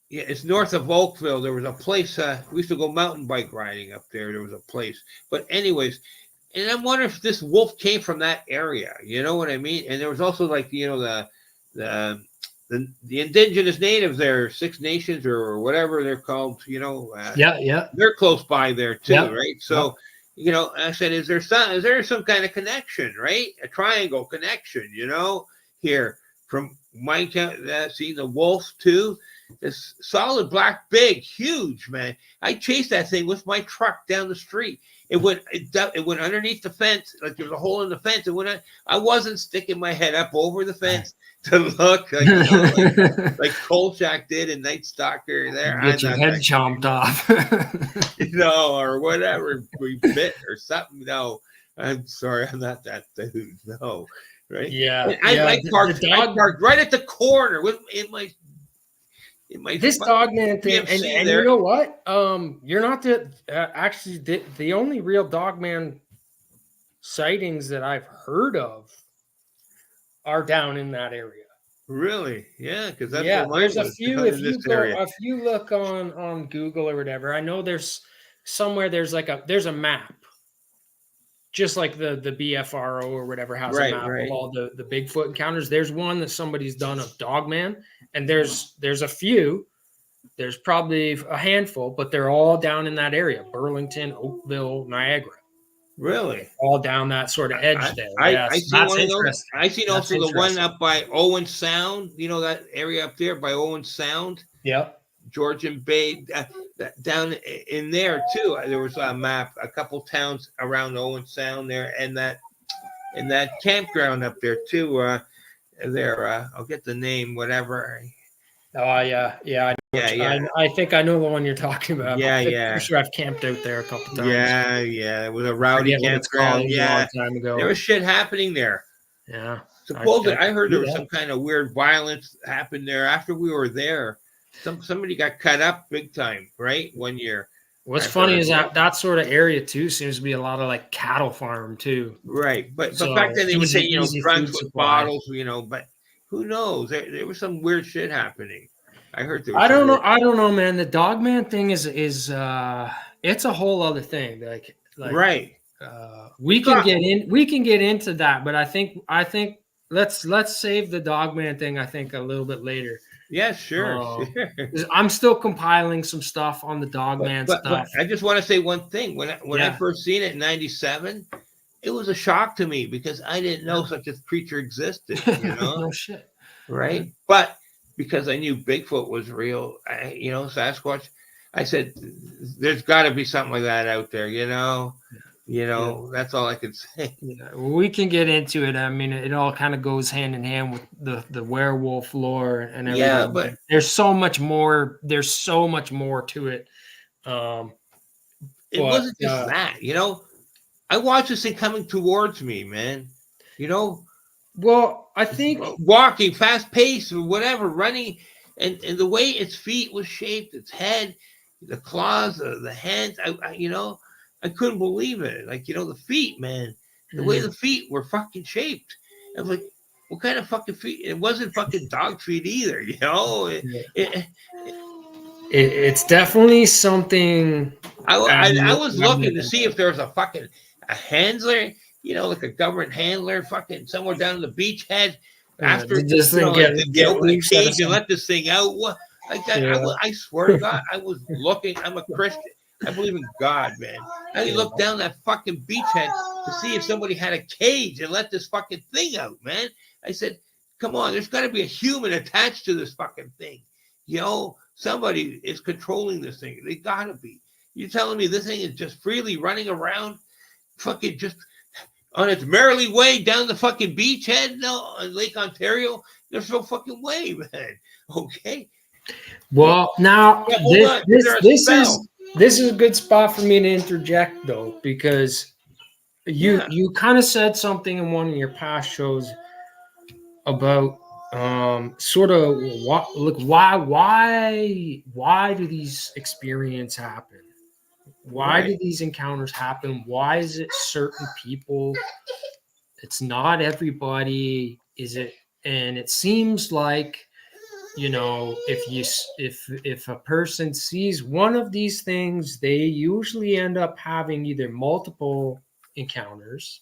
it's north of Oakville. There was a place. We used to go mountain bike riding up there. There was a place. But anyways, and I'm wondering if this wolf came from that area. You know what I mean? And there was also like the indigenous natives there, Six Nations or whatever they're called. They're close by there too, right? So. I said, is there some kind of connection, right? A triangle connection, here from my seeing the wolf too. This solid black, big, huge, man. I chased that thing with my truck down the street. It went underneath the fence, like there was a hole in the fence. And I wasn't sticking my head up over the fence to look like Kolchak did in Night Stalker there. Get your head chomped off. Or whatever, we bit or something. No, I'm sorry, I'm not that dude. No, right? Yeah. I parked right at the corner in my this dog man thing, and you know what? You're not the only real dog man sightings that I've heard of are down in that area. Really? Yeah, because that's there's a few. If you look on Google or whatever, I know there's somewhere there's a map, just like the BFRO or whatever has a map of all the Bigfoot encounters. There's one that somebody's done of Dogman, and there's a few. There's probably a handful, but they're all down in that area: Burlington, Oakville, Niagara. Really? All down that sort of edge there. I seen also the one up by Owen Sound. That area up there by Owen Sound. Yep. Georgian Bay, down in there too. There was a map, a couple towns around Owen Sound there, and that campground up there too. I'll get the name, whatever. Oh yeah. I think I know the one you're talking about. I'm sure I've camped out there a couple times. Yeah. It was a rowdy campground. Yeah, a long time ago. There was shit happening there. Yeah. Supposedly, I heard there was some kind of weird violence happened there after we were there. Somebody got cut up big time, right? 1 year. What's funny is that sort of area too seems to be a lot of like cattle farm too. Right, but back then they would say drunks with bottles, but Who knows? There was some weird shit happening. I heard there was I some don't know. weird. I don't know, man. The Dogman thing is it's a whole other thing. Right. We can get into that, but I think let's save the Dogman thing. I think a little bit later. Yeah, sure. 'Cause I'm still compiling some stuff on the Dogman But stuff. I just want to say one thing. When I Yeah. first seen it in '97, it was a shock to me because I didn't know such a creature existed. No shit. Right? But because I knew Bigfoot was real, Sasquatch, I said, "There's got to be something like that out there." That's all I could say. Yeah, we can get into it. I mean, it all kind of goes hand in hand with the werewolf lore and everything. Yeah, but there's so much more. There's so much more to it. It wasn't just that. I watched this thing coming towards me, man. Well, I think walking fast pace or whatever, running, and the way its feet was shaped, its head, the claws, the hands. I couldn't believe it. Like, the feet, man, the way the feet were fucking shaped. I was like, what kind of fucking feet? It wasn't fucking dog feet either, it's definitely something. I was looking to see if there was a handler, like a government handler, fucking somewhere down in the beachhead. After this thing they open a cage and let this thing out, like that. Yeah. I swear to God, I was looking. I'm a Christian. I believe in God, man. I looked down that fucking beachhead to see if somebody had a cage and let this fucking thing out, man. I said, come on, there's got to be a human attached to this fucking thing. Somebody is controlling this thing. They got to be. You're telling me this thing is just freely running around, fucking just on its merrily way down the fucking beachhead? No, on Lake Ontario? There's no fucking way, man. Okay. Well, now Yeah, this is a good spot for me to interject, though, because you kind of said something in one of your past shows about sort of why do these experiences happen? Why do these encounters happen? Why is it certain people? It's not everybody, is it? And it seems like, if a person sees one of these things, they usually end up having either multiple encounters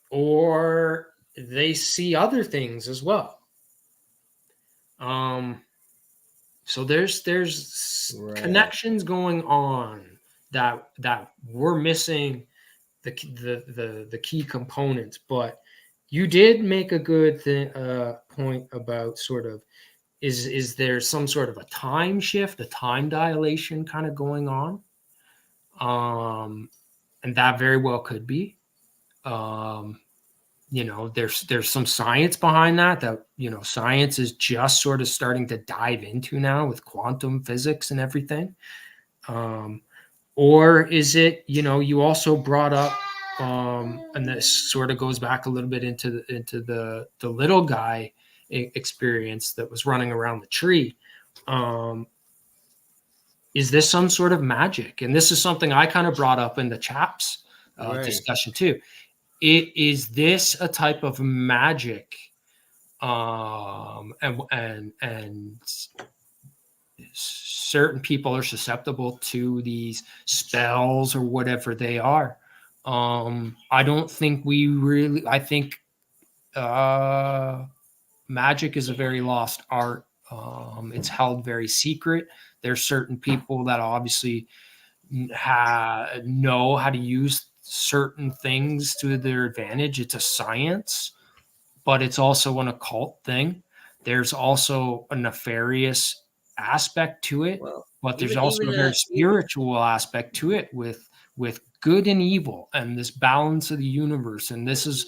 or they see other things as well. So there's connections going on that we're missing the key components. But you did make a good point about sort of is there some sort of a time shift, a time dilation kind of going on, and that very well could be. There's some science behind that science is just sort of starting to dive into now with quantum physics and everything. Or is it, you also brought up, and this sort of goes back a little bit into the little guy experience that was running around the tree. Is this some sort of magic? And this is something I kind of brought up in the chaps discussion too. Is this a type of magic? And certain people are susceptible to these spells or whatever they are. I don't think I think magic is a very lost art. It's held very secret. There's certain people that obviously know how to use certain things to their advantage. It's a science, but it's also an occult thing. There's also a nefarious aspect to it, but there's also a very spiritual aspect to it with good and evil and this balance of the universe. And this is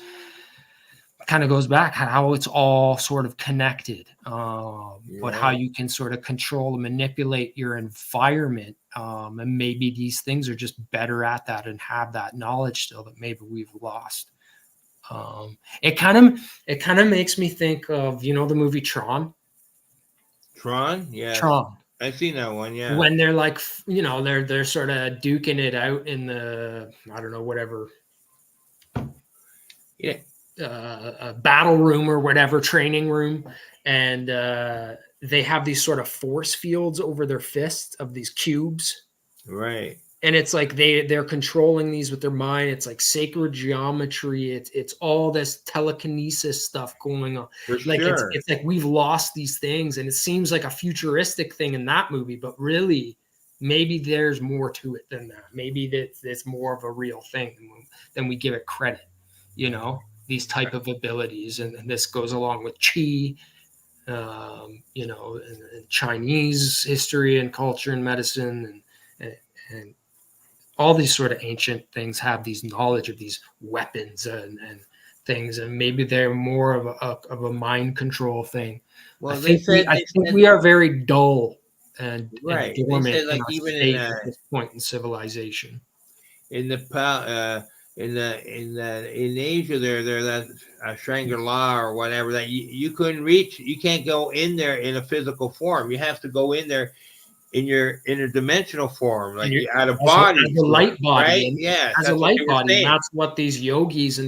kind of goes back how it's all sort of connected, but how you can sort of control and manipulate your environment. And maybe these things are just better at that and have that knowledge still that maybe we've lost. It kind of makes me think of, the movie Tron. Yeah. Tron. I've seen that one. Yeah. When they're like, they're sort of duking it out in the, I don't know, whatever. Yeah. a battle room or whatever, training room, and they have these sort of force fields over their fists of these cubes. Right. And it's like they're controlling these with their mind. It's like sacred geometry. It's all this telekinesis stuff going on. For Like sure. it's like we've lost these things, and it seems like a futuristic thing in that movie, but really, maybe there's more to it than that. Maybe it's more of a real thing than we give it credit. You know, these type of abilities, and this goes along with chi. You know, and Chinese history and culture and medicine and all these sort of ancient things have these knowledge of these weapons and things, and maybe they're more of a mind control thing. Well, they said I think we are very dull and right. They dormant said like in our even state at this point in civilization. in the in Asia there that Shangri-La or whatever that you couldn't reach. You can't go in there in a physical form. You have to go in there in your interdimensional form, like you out of body, as a light body, right? and Yeah, as a light body, and that's what these yogis and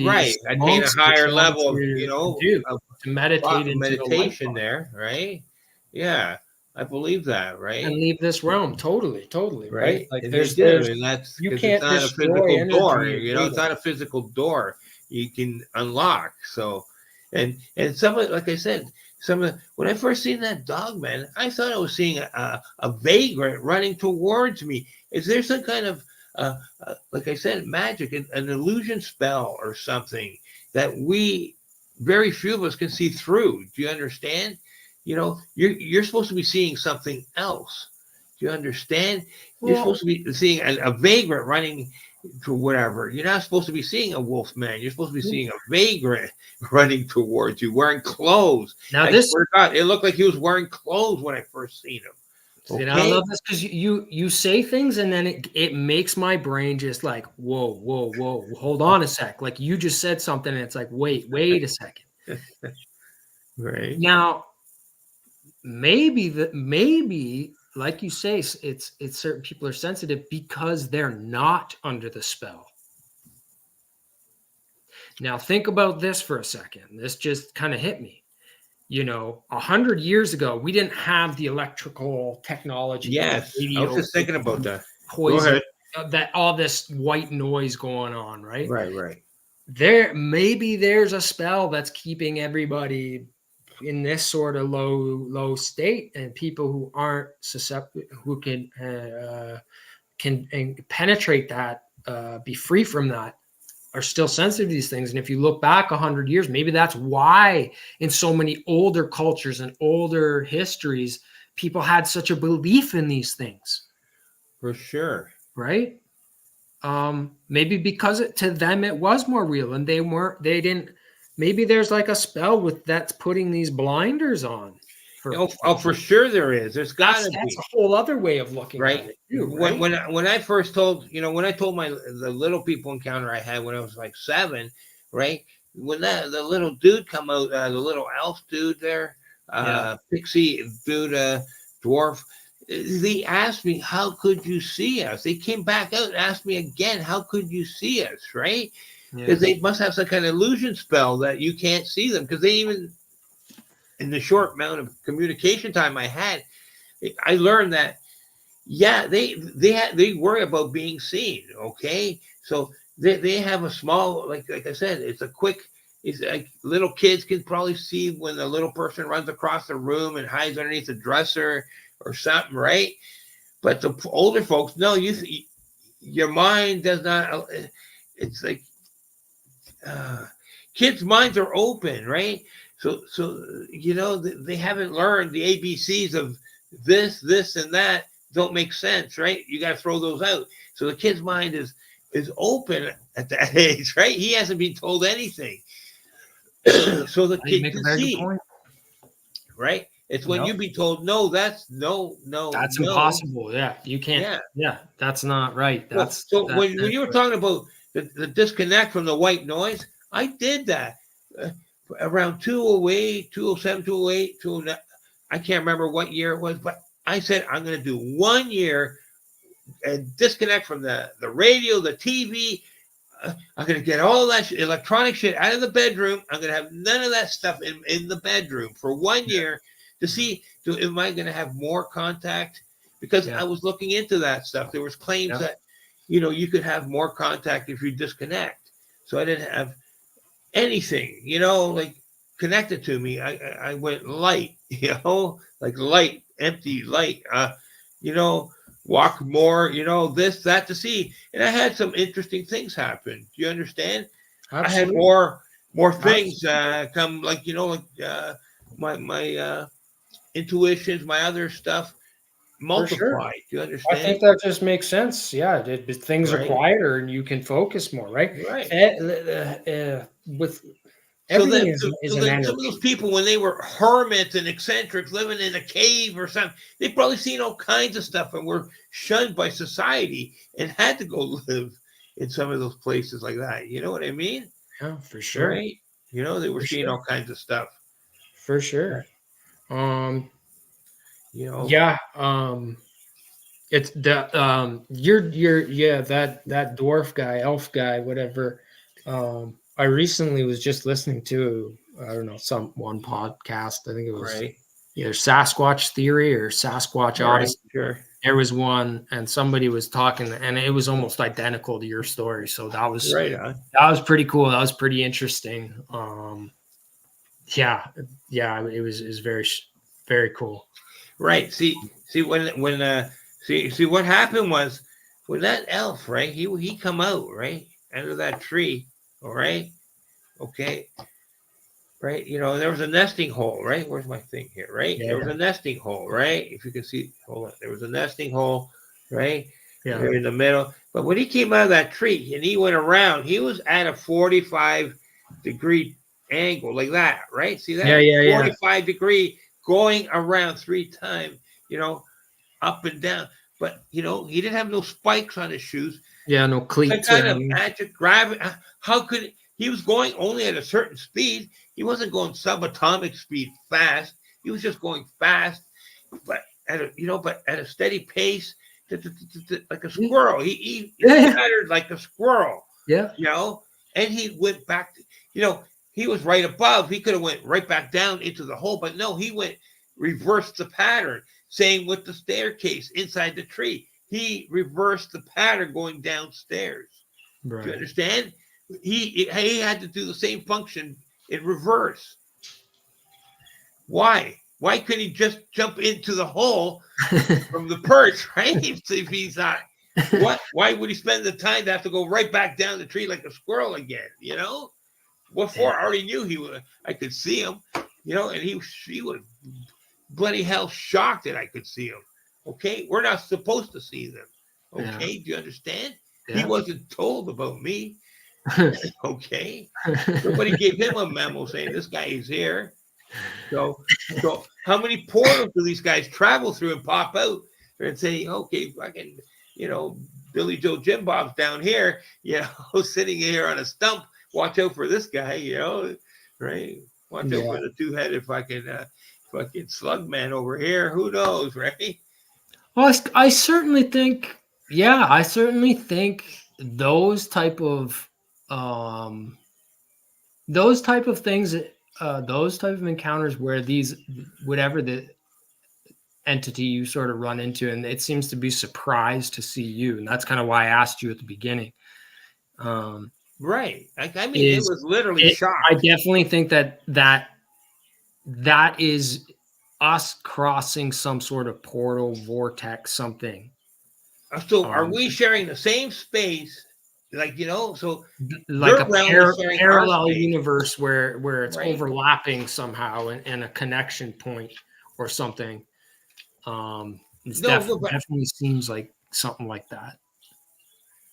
right. these Attain a monks higher are trying level of to do, of to meditate into the light meditation body there, right? Yeah, I believe that, and right? leave this realm. Totally, right? Right, Like and they there's do, and that's you because it's can't not a destroy physical door. energy You know, it's not a physical door you can unlock. So, and some of, like I said, some of when I first seen that dog, man, I thought I was seeing a vagrant running towards me. Is there some kind of like I said, magic, an illusion spell or something that we very few of us can see through? Do you understand? You know, you're supposed to be seeing something else. Do you understand? You're Well, supposed to be seeing a vagrant running to whatever. You're not supposed to be seeing a wolf man. You're supposed to be seeing a vagrant running towards you, wearing clothes. now I this, swear to God, it looked like he was wearing clothes when I first seen him. you know, I Okay. love this because you say things and then it makes my brain just like whoa, hold on a sec. Like you just said something and it's like wait a second. Right. Now maybe like you say, it's certain people are sensitive because they're not under the spell. Now think about this for a second. This just kind of hit me. You know, 100 years ago, we didn't have the electrical technology, the Yes, I was radio, just thinking about that. Go poison, ahead. that all this white noise going on, right? Right. Maybe there's a spell that's keeping everybody in this sort of low state, and people who aren't susceptible, who can penetrate that, be free from that, are still sensitive to these things. And if you look back 100 years, maybe that's why in so many older cultures and older histories, people had such a belief in these things. For sure. Right. Maybe because to them it was more real, and they didn't. Maybe there's like a spell with that's putting these blinders on. For sure there is. There's got to be. That's a whole other way of looking Right. at it too, right? When I first told, when I told the little people encounter I had when I was like 7, right? When the little dude come out, the little elf dude there, pixie dude, dwarf, they asked me, how could you see us? They came back out and asked me again, how could you see us, right? Because they must have some kind of illusion spell that you can't see them. Because they even, in the short amount of communication time I had, I learned that, they worry about being seen. Okay, so they have a small, like I said, it's like little kids can probably see when the little person runs across the room and hides underneath the dresser or something, right? But the older folks, no, your mind does not. It's like kids' minds are open, right? So they haven't learned the ABCs of this, and that don't make sense, right? You got to throw those out. So the kid's mind is open at that age, right? He hasn't been told anything. So the kid can see, right? It's when you be told, no, that's no, that's impossible. Yeah, you can't. Yeah, that's not right. When you were talking about the disconnect from the white noise, I did that around 208, 207, 208, 209. I can't remember what year it was, but I said I'm going to do 1 year and disconnect from the radio, the TV, I'm gonna get all that electronic shit out of the bedroom. I'm gonna have none of that stuff in the bedroom for 1 year to see. Am I gonna have more contact? Because I was looking into that stuff. There was claims that you could have more contact if you disconnect. So I didn't have anything, like connected to me. I went light, like light, empty light. Walk more, this, that to see. And I had some interesting things happen. Do you understand? Absolutely. I had more things come, like my intuitions, my other stuff multiplied. Sure. Do you understand? I think that just makes sense. Yeah, things are quieter and you can focus more, right? Right. With So everything then, is so an then energy. some of those people, when they were hermits and eccentrics living in a cave or something, they've probably seen all kinds of stuff and were shunned by society and had to go live in some of those places like that. You know what I mean? Yeah, for sure. Right? They were seeing all kinds of stuff. For sure. Yeah. It's the that dwarf guy, elf guy, whatever. I recently was just listening to, I don't know, one podcast. I think it was either Sasquatch Theory or Sasquatch Odyssey. Sure. There was one, and somebody was talking, and it was almost identical to your story. So that was right. That was pretty cool. That was pretty interesting. It was very, very cool. Right. See when see what happened was when that elf, right? He come out, right, out of that tree. All right. Okay. Right. There was a nesting hole, right? Where's my thing here? Right. There was a nesting hole, right? If you can see, hold on. There was a nesting hole, right? There in the middle. But when he came out of that tree and he went around, he was at a 45-degree angle like that, right? See that? 45-degree going around 3 times, up and down. But he didn't have no spikes on his shoes. Yeah, no cleats. Kind of magic gravity. How could he was going only at a certain speed? He wasn't going subatomic speed fast. He was just going fast, but at a steady pace, like a squirrel. He scattered like a squirrel. Yeah. And he went back. He was right above. He could have went right back down into the hole, but no, he reversed the pattern. Same with the staircase inside the tree. He reversed the pattern going downstairs. Right. Do you understand? He had to do the same function in reverse. Why? Why couldn't he just jump into the hole from the perch, right? If he's not, why would he spend the time to have to go right back down the tree like a squirrel again? What for? I already knew I could see him, and he was bloody hell shocked that I could see him. Okay, we're not supposed to see them. Okay, do you understand? He wasn't told about me. Okay, somebody gave him a memo saying this guy is here. So how many portals do these guys travel through and pop out and say, okay, I can, Billy Joe Jim Bob's down here, sitting here on a stump. Watch out for this guy, right? Watch out for the 2-headed fucking slug man over here. Who knows, right? Well, I certainly think, those type of things, those type of encounters where whatever the entity you sort of run into, and it seems to be surprised to see you, and that's kind of why I asked you at the beginning. Right. It was literally shocked. I definitely think that is us crossing some sort of portal, vortex, something. So are we sharing the same space? So like a parallel universe where it's overlapping somehow in a connection point or something. It definitely seems like something like that.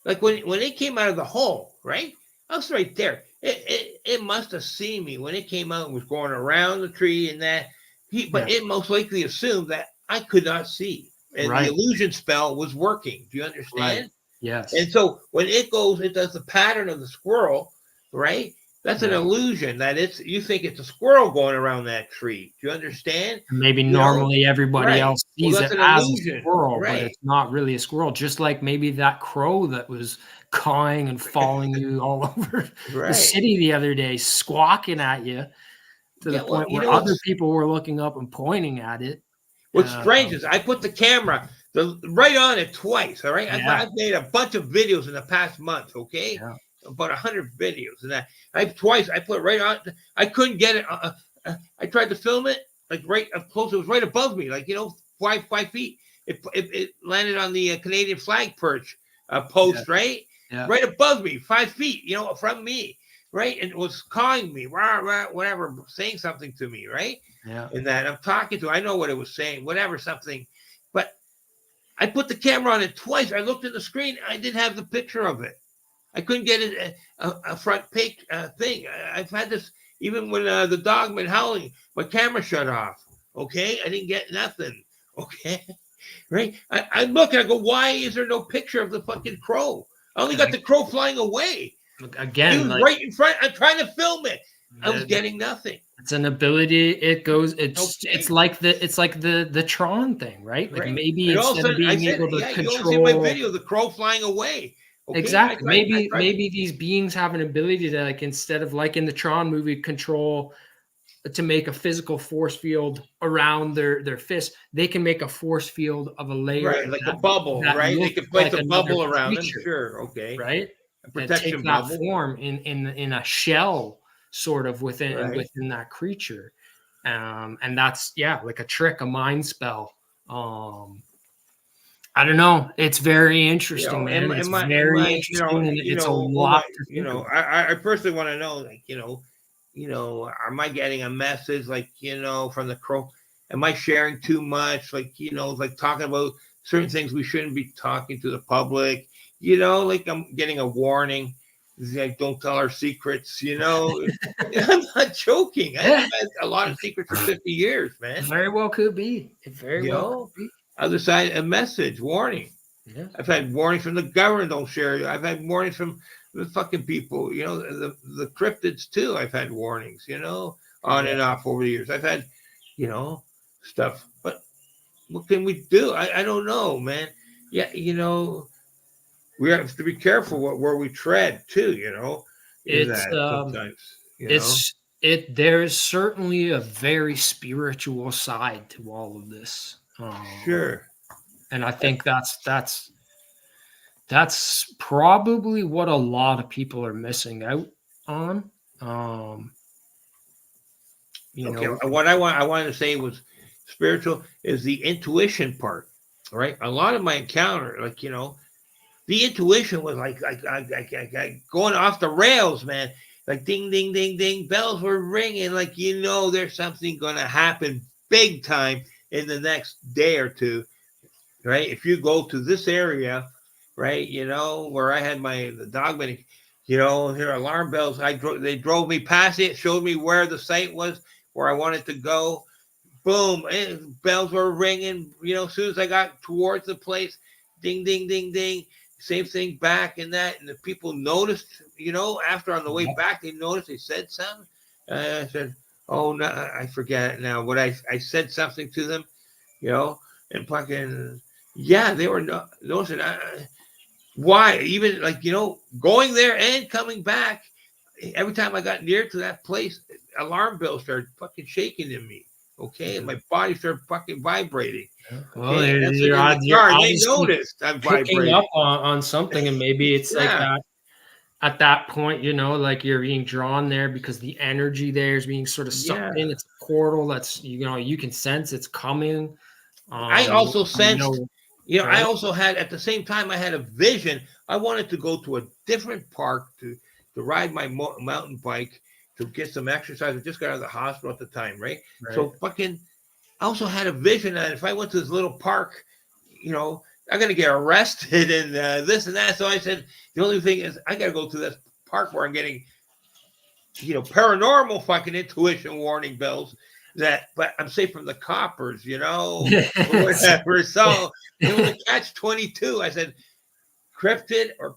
Like when it came out of the hole, right? I was right there. It must have seen me when it came out and was going around the tree and that. But it most likely assumed that I could not see. And the illusion spell was working. Do you understand? Right. Yes. And so when it does the pattern of the squirrel, right? That's an illusion that you think it's a squirrel going around that tree. Do you understand? Maybe normally everybody else sees it as a squirrel, but it's not really a squirrel. Just like maybe that crow that was cawing and following you all over the Right. city the other day, squawking at you to the Yeah, well, point you where know other what's people were looking up and pointing at it. strange is I put the camera right on it twice. All right, Yeah, I've made a bunch of videos in the past month. Okay, yeah, about 100 videos, and I twice I put it right on. I couldn't get it. I tried to film it like right up close. It was right above me, like 5 feet. It landed on the Canadian flag perch yeah, post, right, yeah. right above me, 5 feet, from me, right, and it was calling me, rah, rah, whatever, saying something to me, right, Yeah. and that I'm talking to. I know what it was saying, whatever, something, but I put the camera on it twice. I looked at the screen. I didn't have the picture of it. I couldn't get it a front page thing. I've had this even when the dog been howling. My camera shut off. Okay, I didn't get nothing. Okay, right? I look and I go, why is there no picture of the fucking crow? I only got the crow flying away. He Again, was like right in front. I'm trying to film it. I was getting nothing. it's an ability. It's Okay. like the Tron thing, right? Like Right. maybe And all of a instead of sudden, I being said, able to yeah, you only see my control. video, the crow flying away. Okay. Exactly. I Maybe tried to. these beings have an ability to, like, instead of like in the Tron movie, control to make a physical force field around their fist. They can make a force field of a layer Right, like a bubble, that right? They looks could place like a another bubble around them. creature, Sure, okay. right? A And take protection that bubble. form in a shell, sort of Right. within that creature. And that's, yeah, like a trick, a mind spell. I don't know. It's very interesting, man. It's very interesting, and it's a lot to think about. I personally want to know, like, am I getting a message, like, from the crow? Am I sharing too much? Like, like talking about certain things we shouldn't be talking to the public, like I'm getting a warning. Like, don't tell our secrets, I'm not joking. I've Yeah, had a lot of secrets for 50 years, man. very well could be. It very You well could know, be. other side, a message, warning. Yeah. I've had warnings from the government, don't share. I've had warnings from the fucking people, the cryptids too. I've had warnings, on Yeah. and off over the years. I've had, stuff. But what can we do? I don't know, man. Yeah, we have to be careful where we tread too, in It's that sometimes, there is certainly a very spiritual side to all of this. Sure. And I think that's probably what a lot of people are missing out on. Okay, what I wanted to say was spiritual is the intuition part, right? A lot of my encounter, like, the intuition was like going off the rails, man. Like ding, ding, ding, ding, bells were ringing. Like, there's something going to happen big time in the next day or two, right? If you go to this area, right, where I had the dog medic, here alarm bells. They drove me past it, showed me where the site was, where I wanted to go. Boom, and bells were ringing. As soon as I got towards the place, ding, ding, ding, ding. Same thing back and that, and the people noticed. After on the way back, they noticed. They said something. I said, "Oh no, I forget it now." What I said something to them, and fucking yeah, they were noticing. Why? Even like going there and coming back. Every time I got near to that place, alarm bells started fucking shaking in me. Okay, and my body started fucking vibrating. Well, Okay, that's like you're, in the you're car. They obviously noticed I'm picking vibrating. up on something, and maybe it's like Yeah, that at that point, like you're being drawn there because the energy there is being sort of yeah. sucked in. It's a portal that's, you can sense it's coming. I also sensed, I right? also had at the same time I had a vision. I wanted to go to a different park to ride my mountain bike to get some exercise. I just got out of the hospital at the time, right? So fucking, I also had a vision that if I went to this little park, I'm gonna get arrested and this and that. So I said the only thing is I gotta go to this park where I'm getting, paranormal fucking intuition warning bells. But I'm safe from the coppers, or whatever. So it was a catch-22. I said, cryptid or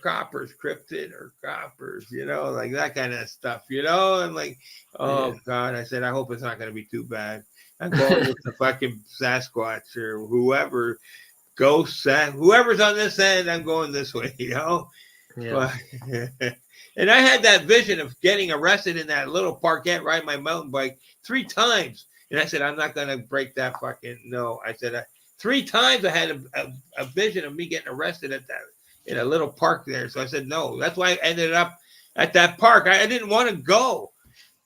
coppers, cryptid or coppers, like that kind of stuff, and like, oh God, I said, I hope it's not going to be too bad. I'm going with the fucking Sasquatch or whoever, ghosts, whoever's on this end, I'm going this way, Yeah. But, and I had that vision of getting arrested in that little parkette riding my mountain bike 3 times. And I said, I'm not going to break that fucking, no. I said, 3 times I had a vision of me getting arrested at that, in a little park there. So I said, no. That's why I ended up at that park. I didn't want to go.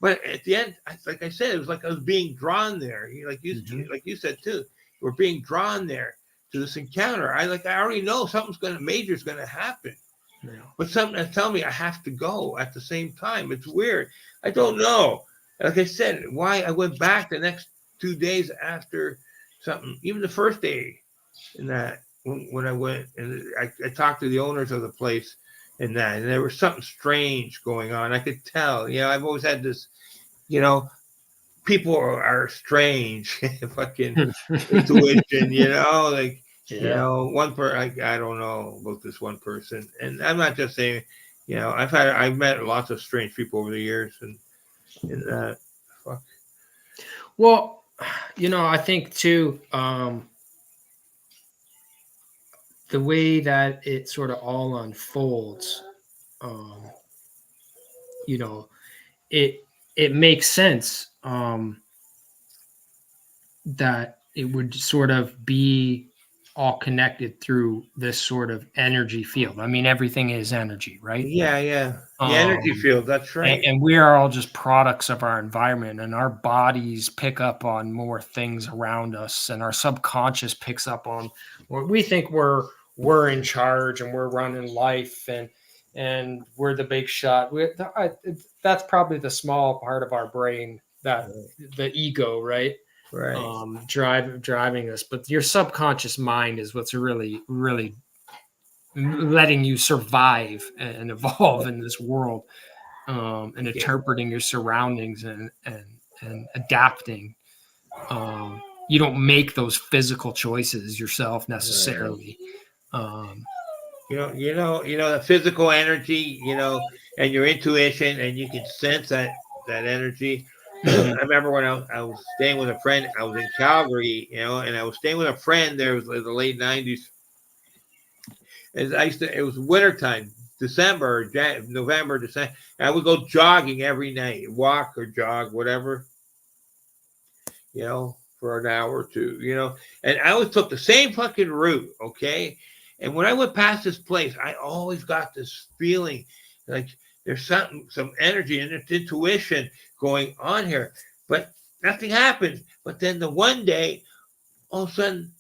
But at the end, like I said, it was like I was being drawn there. Like you said too, we're being drawn there to this encounter. I already know something's major's gonna happen. Yeah. But something that's telling me I have to go at the same time. It's weird. I don't know. Like I said, why I went back the next 2 days after something, even the first day in that when I went and I talked to the owners of the place and there was something strange going on. I could tell. I've always had this, people are strange, fucking intuition, one person, I don't know about this one person. And I'm not just saying, I've met lots of strange people over the years and fuck. Well, I think too, the way that it sort of all unfolds, it makes sense that it would sort of be all connected through this sort of energy field. I mean, everything is energy, right? Yeah. The energy field, that's right. And we are all just products of our environment, and our bodies pick up on more things around us, and our subconscious picks up on what we think we're in charge and we're running life and we're the big shot. That's probably the small part of our brain, that the ego, right? Driving us. But your subconscious mind is what's really, really letting you survive and evolve in this world, and interpreting your surroundings and adapting. You don't make those physical choices yourself necessarily. The physical energy, and your intuition, and you can sense that energy. I remember when I was staying with a friend. I was in Calgary, and I was staying with a friend there. It was the late 90s. And it was wintertime, December, November, December. I would go jogging every night, walk or jog, whatever, for an hour or two, and I always took the same fucking route, okay? And when I went past this place, I always got this feeling like there's some energy and intuition going on here, but nothing happened. But then the one day, all of a sudden,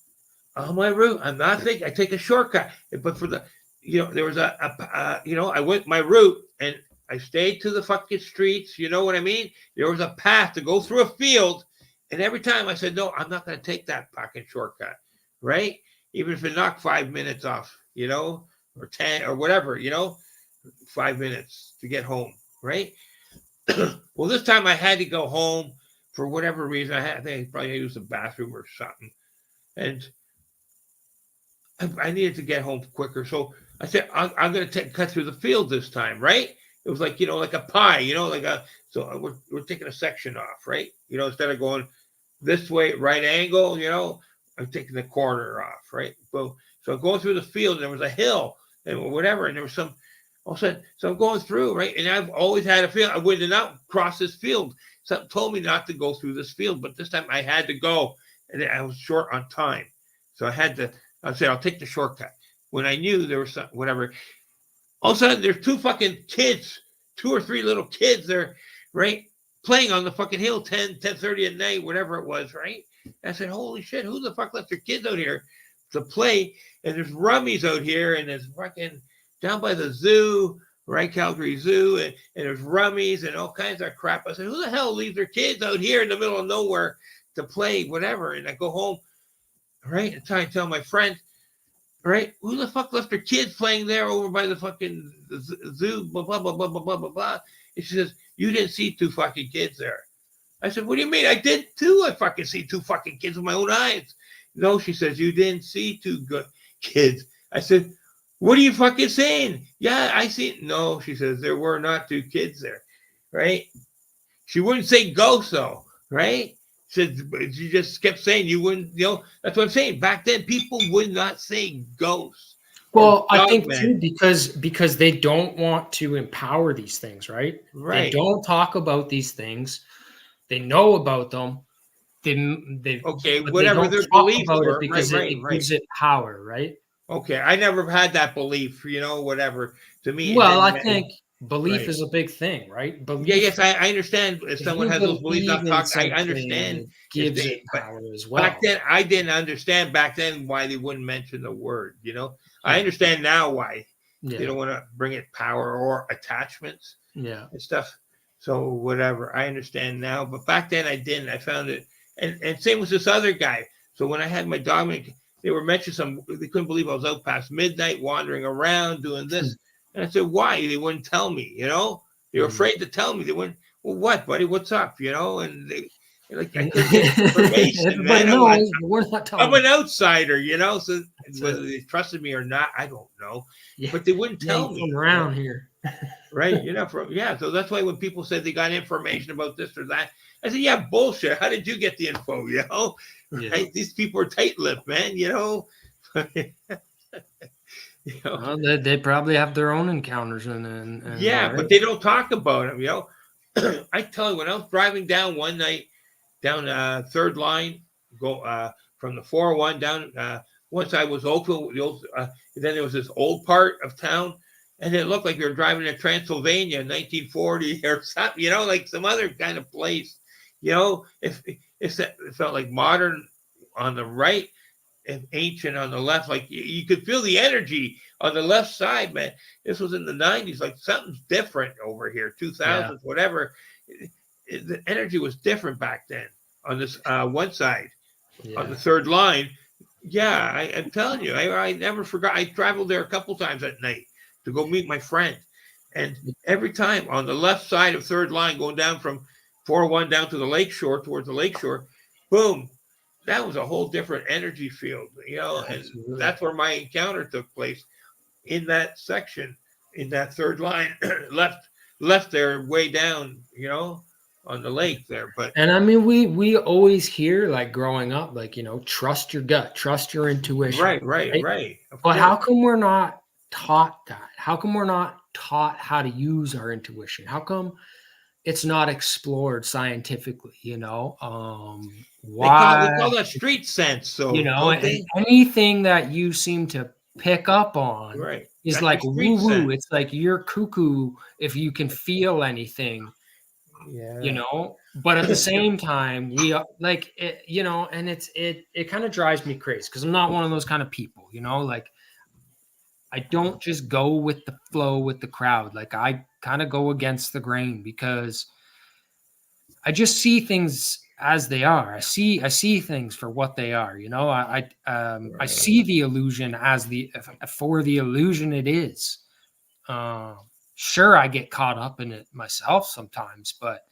on my route, I'm not thinking, I take a shortcut, but for the, there was I went my route and I stayed to the fucking streets. You know what I mean? There was a path to go through a field. And every time I said, no, I'm not going to take that fucking shortcut, right? Even if it knocked 5 minutes off, or 10 or whatever, 5 minutes to get home, right? Well, this time I had to go home for whatever reason. I think I probably used the bathroom or something. And I needed to get home quicker. So I said, I'm going to cut through the field this time, right? It was like, like a pie, so we're taking a section off, right? Instead of going this way, right angle, I'm taking the corner off, right? So I'm going through the field, and there was a hill and whatever, and there was all of a sudden, so I'm going through, right? And I've always had a feeling I would not cross this field. Something told me not to go through this field, but this time I had to go, and I was short on time. So I said, I'll take the shortcut. When I knew there was some, whatever, all of a sudden there's 2 fucking kids, 2 or 3 little kids there, right? Playing on the fucking hill, 10:30 at night, whatever it was, right? And I said, holy shit, who the fuck left their kids out here to play? And there's rummies out here, and there's fucking down by the zoo, right? Calgary Zoo, and there's rummies and all kinds of crap. I said, who the hell leaves their kids out here in the middle of nowhere to play, whatever? And I go home, right? And try and tell my friend, right? Who the fuck left their kids playing there over by the fucking zoo, blah, blah, blah, blah, blah, blah, blah, blah. And she says, you didn't see 2 fucking kids there. I said, what do you mean? I did too. I fucking see 2 fucking kids with my own eyes. No, she says, you didn't see 2 good kids. I said, what are you fucking saying? Yeah, I see. No, she says, there were not 2 kids there, right? She wouldn't say ghosts though, right? She just kept saying you wouldn't, that's what I'm saying. Back then, people would not say ghosts. Well, I think dogmen. too because they don't want to empower these things, right? They Right. don't talk about these things. They know about them. Okay, But they whatever don't their talk beliefs about it were. Right, because right, it right. gives it power, right? Okay, I never had that belief, whatever. To me, it Well, didn't I matter. think belief Right. is a big thing, right? Yeah, Belief. yes, I understand if If someone you has those beliefs, believe not in talk. I something, understand it if gives they, it but power as back well. then I didn't understand back then why they wouldn't mention the word. I Yeah, understand now why they yeah, don't want to bring it power or attachments yeah. and stuff. So whatever, I understand now, but back then I didn't. I found it, and same with this other guy. So when I had my dog, they were mentioning some. They couldn't believe I was out past midnight, wandering around doing this, and I said, "Why?" They wouldn't tell me. They were afraid to tell me. They wouldn't. Well, what, buddy? What's up? And I couldn't get information, Everybody man. knows, but we're not I'm telling an you. outsider. So That's whether it. they trusted me or not, I don't know. Yeah, But they wouldn't you tell ain't me. from around here. Right? So that's why when people said they got information about this or that, I said, yeah, bullshit. How did you get the info? Yeah. Right? These people are tight-lipped, man. Well, they probably have their own encounters and Yeah, right. but they don't talk about them. I tell you, when I was driving down one night down third line, go from the 401 down. Once I was Oakville, then there was this old part of town, and it looked like we were driving to Transylvania in 1940 or something. Like some other kind of place. It felt like modern on the right and ancient on the left. Like you could feel the energy on the left side, man. This was in the 90s. Like something's different over here, Yeah. 2000s, whatever. The energy was different back then on this one side, on Yeah. the third line. Yeah, I'm telling you, I never forgot. I traveled there a couple times at night to go meet my friend. And every time on the left side of third line, going down from 401 down to the lakeshore, towards the lakeshore, boom, that was a whole different energy field, and Absolutely. that's where my encounter took place in that section, in that third line, left there way down, on the lake there. But And I mean, we always hear like growing up, like trust your gut, trust your intuition, right, right, right? right. Of But course. how come we're not taught that? How come we're not taught how to use our intuition? How come it's not explored scientifically? They call Why? that street sense, so don't And they? anything that you seem to pick up on Right. is That's your like street woo woo. sense. It's like you're cuckoo if you can feel anything, Yeah. but at the same time we are like it, and it kind of drives me crazy because I'm not one of those kind of people, like I don't just go with the flow with the crowd. Like I kind of go against the grain because I just see things as they are. I see things for what they are. I Right. see the illusion as for the illusion it is. Sure, I get caught up in it myself sometimes, but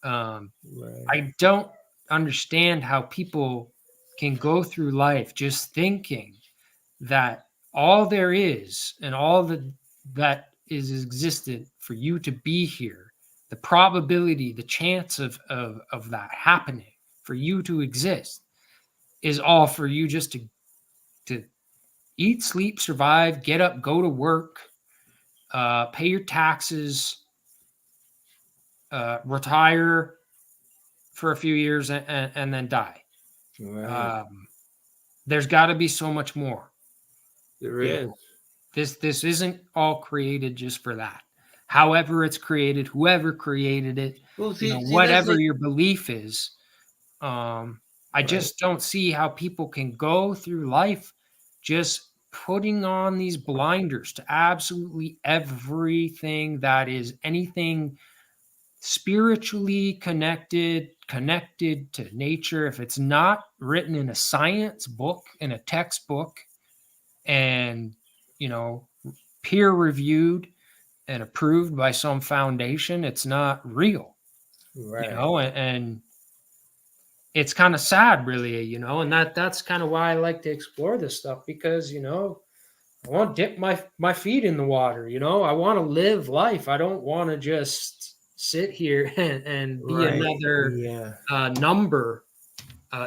Right. I don't understand how people can go through life just thinking that all there is and all that is existed for you to be here, the probability, the chance of that happening for you to exist is all for you just to eat, sleep, survive, get up, go to work, pay your taxes, retire for a few years, and then die. Right. Um, there's got to be so much more. There You is. know, this isn't all created just for that. However, it's created, whoever created it, Well, see, that's whatever like your belief is. I right. just don't see how people can go through life just putting on these blinders to absolutely everything that is anything spiritually connected to nature. If it's not written in a science book, in a textbook, and you know peer reviewed and approved by some foundation, it's not real. Right. And it's kind of sad, really, and that's kind of why I like to explore this stuff, because I want to dip my feet in the water. I want to live life. I don't want to just sit here and be Right. another Yeah. number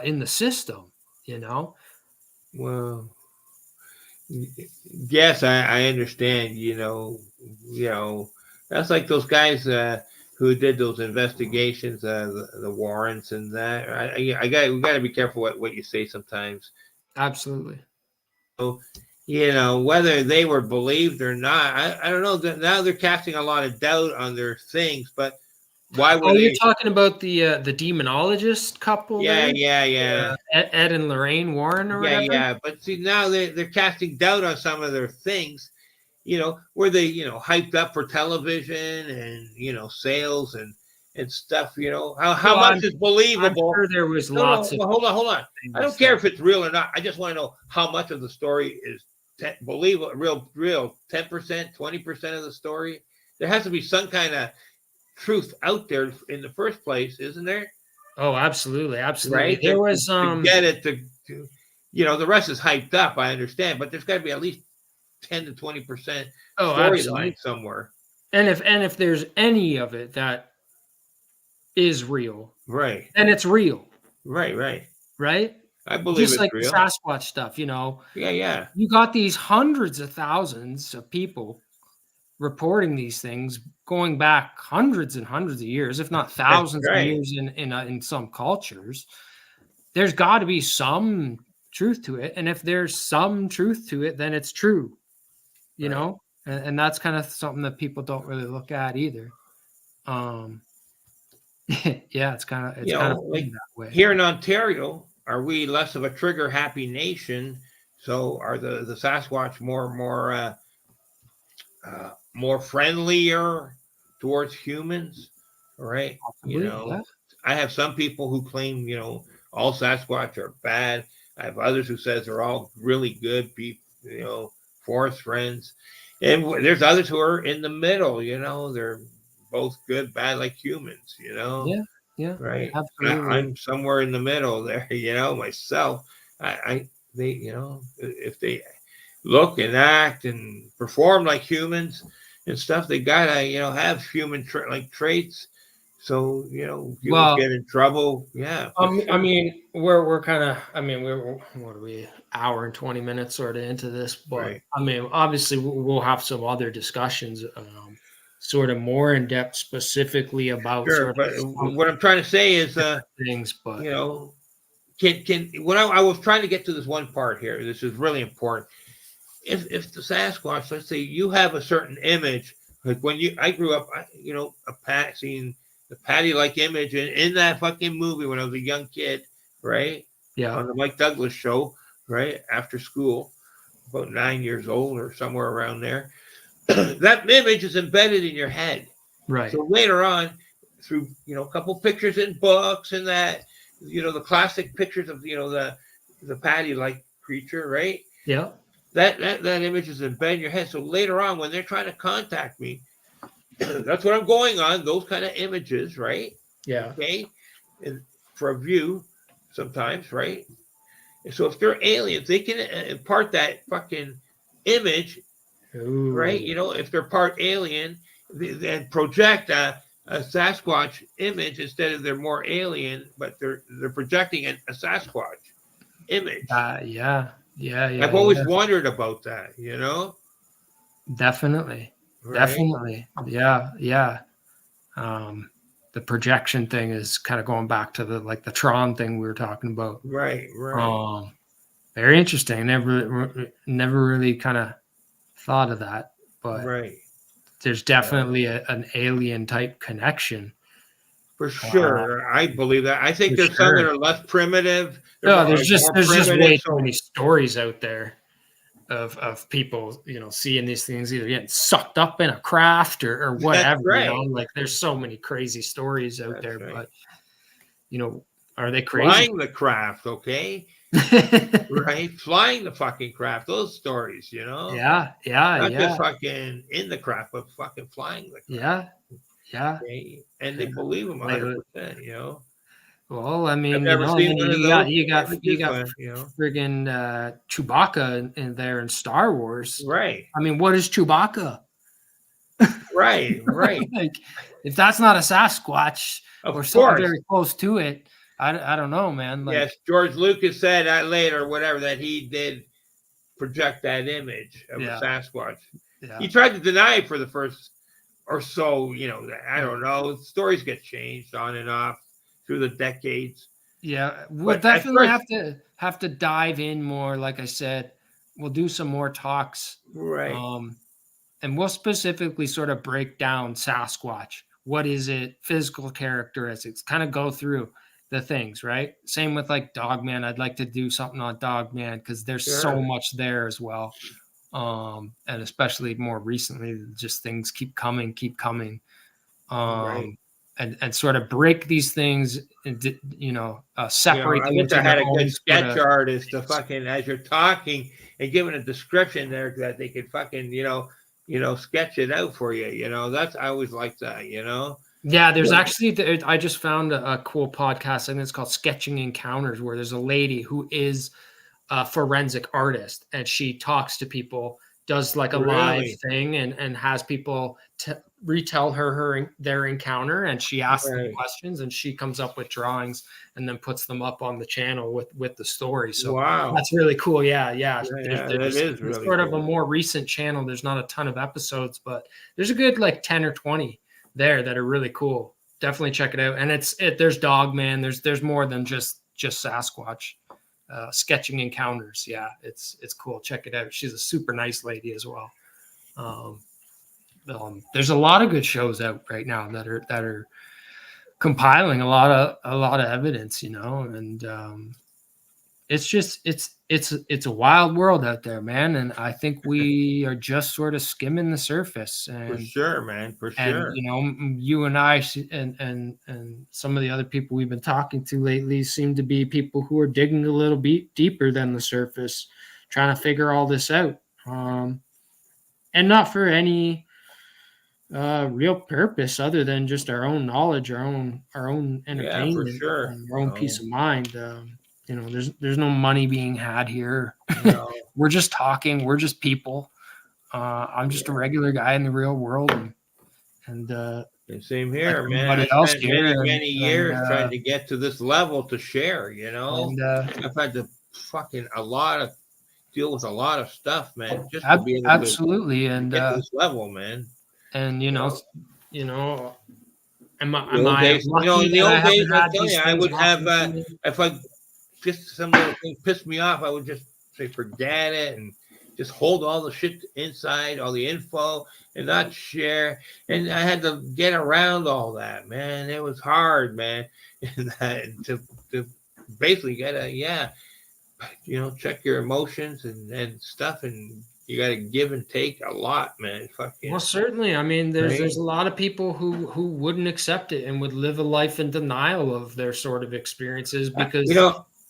in the system. Well, Yes, I understand. That's like those guys who did those investigations, the warrants and that. We got to be careful what you say sometimes. Absolutely. So, whether they were believed or not, I don't know. Now they're casting a lot of doubt on their things, but why were Oh, you're they? talking about the demonologist couple Yeah, there? yeah, yeah. Ed and Lorraine Warren or Yeah, whatever? yeah. But see, now they're casting doubt on some of their things, where they, hyped up for television and, sales and stuff, how Well, much I'm is I'm believable. sure there was No, no, lots of well, hold on. I don't things care that if it's real or not. I just want to know how much of the story is believable, real, 10%, 20% of the story. There has to be some kind of truth out there in the first place, isn't there? Oh, absolutely, absolutely. Right? There To, was, to get it to, the rest is hyped up. I understand, but there's got to be at least 10 to 20% oh, storyline absolutely. somewhere. And if there's any of it that is real, Right. then it's real, Right. Right. right? I believe Just it's like the real. Sasquatch stuff, Yeah. Yeah. you got these hundreds of thousands of people reporting these things going back hundreds and hundreds of years, if not That's thousands of right. years in some cultures. There's got to be some truth to it, and if there's some truth to it, then it's true, Right. and that's kind of something that people don't really look at either. Um, yeah, it's kind of Like funny that way. here in Ontario, are we less of a trigger happy nation? So are the Sasquatch more friendlier towards humans? Right. Possibly, yeah. I have some people who claim, all Sasquatch are bad. I have others who says they're all really good people, forest friends. And there's others who are in the middle, they're both good, bad, like humans, Yeah, yeah, right? absolutely. I'm somewhere in the middle there, myself. They, if they look and act and perform like humans and stuff, they gotta, have human like traits. So, humans Well, get in trouble. Yeah, for I sure. mean, we're kind of, I mean, we're what are we, hour and 20 minutes sort of into this, but Right. I mean, obviously, we'll have some other discussions, sort of more in depth, specifically about Sure. sort of But some what I'm trying to say is, things. But you know, can when I was trying to get to this one part here, this is really important. If the Sasquatch, let's say you have a certain image, like when I grew up, seeing the Patty like image in that fucking movie when I was a young kid, right? yeah, On the Mike Douglas show, right? After school, about 9 years old or somewhere around there. That image is embedded in your head. right, So later on, through a couple pictures in books and that, the classic pictures of the Patty like creature, right? yeah, That image is embedded in your head. So later on, when they're trying to contact me, that's what I'm going on. Those kind of images, right? yeah, Okay, and for a view, sometimes, right? And so if they're aliens, they can impart that fucking image, right? ooh, If they're part alien, then project a Sasquatch image instead of they're more alien, but they're projecting a Sasquatch image. yeah, yeah, I've yeah, always yeah, wondered about that, definitely, right? definitely, yeah, yeah. Um, the projection thing is kind of going back to the Tron thing we were talking about. Right, right, Um, Very interesting. Never really kind of thought of that, but right. there's Uh, definitely an alien type connection. for Uh, sure, I believe that. I think for there's some that sure. are less primitive. They're No, more there's just more there's just primitive. way too So many stories out there of people, seeing these things either getting sucked up in a craft or that's whatever, right. like there's so many crazy stories out That's there, right. but are they crazy? Flying the craft, okay? Right? Flying the fucking craft. Those stories, Yeah, yeah, not just yeah, fucking in the craft, but fucking flying the craft. yeah, yeah. Okay? And they Yeah. believe them Like, 100%. well, I I've mean, never and seen then one of you those. got you got you Images, got but friggin' Chewbacca in there in Star Wars. right, I mean, what is Chewbacca? right, right. Like, if that's not a Sasquatch or Of something course. very close to it, I don't know, man. Like, Yes, George Lucas said that later, whatever, that he did project that image of a Yeah. Sasquatch. Yeah. He tried to deny it for the first or so, I don't know. Stories get changed on and off through the decades. Yeah, we'll But at definitely first, have to dive in more. Like I said, we'll do some more talks, right. and we'll specifically sort of break down Sasquatch. What is it? Physical characteristics. Kind of go through the things, right? Same with like Dogman. I'd like to do something on Dogman because there's so Sure. much there as well. And especially more recently, just things keep coming. Right. And sort of break these things and separate I them wish I into their had a good own sort sketch of artist to things. fucking, as you're talking and giving a description there that they could fucking, sketch it out for you. That's, I always like that, Yeah, there's actually I just found a cool podcast. I think it's called Sketching Encounters, where there's a lady who is a forensic artist, and she talks to people, does like a live Really? thing, and has people retell their encounter, and she asks them Right. questions, and she comes up with drawings, and then puts them up on the channel with the story. So Wow. that's really cool. Yeah. Yeah, that is It's really sort of a cool. more recent channel. There's not a ton of episodes, but there's a good like 10 or 20 there that are really cool. Definitely check it out. And there's Dogman. There's more than just Sasquatch. Sketching Encounters. Yeah, it's cool. Check it out. She's a super nice lady as well. There's a lot of good shows out right now that are compiling a lot of evidence, and it's a wild world out there, man. And I think we are just sort of skimming the surface. For sure, man. For And sure. you and I and some of the other people we've been talking to lately seem to be people who are digging a little bit deeper than the surface, trying to figure all this out, and not for any real purpose other than just our own knowledge, our own Yeah, for entertainment, sure. and our own peace of mind. There's no money being had here. No. We're just talking. We're just people. I'm just a regular guy in the real world, and Same like here, man. I everybody else spent here, many, many years trying to get to this level to share, and I've had to fucking deal with a lot of stuff, man, just to be able absolutely, to and get to this level, man. and am The old I days, lucky in the that I old days, haven't I had tell you, these I things would have, happen to me? if I just some little thing pissed me off, I would just say, forget it, and just hold all the shit inside, all the info, and not share. And I had to get around all that, man. It was hard, man. And to basically get check your emotions and stuff, and you got to give and take a lot, man. Fucking Well, certainly. I mean, right. there's a lot of people who wouldn't accept it and would live a life in denial of their sort of experiences because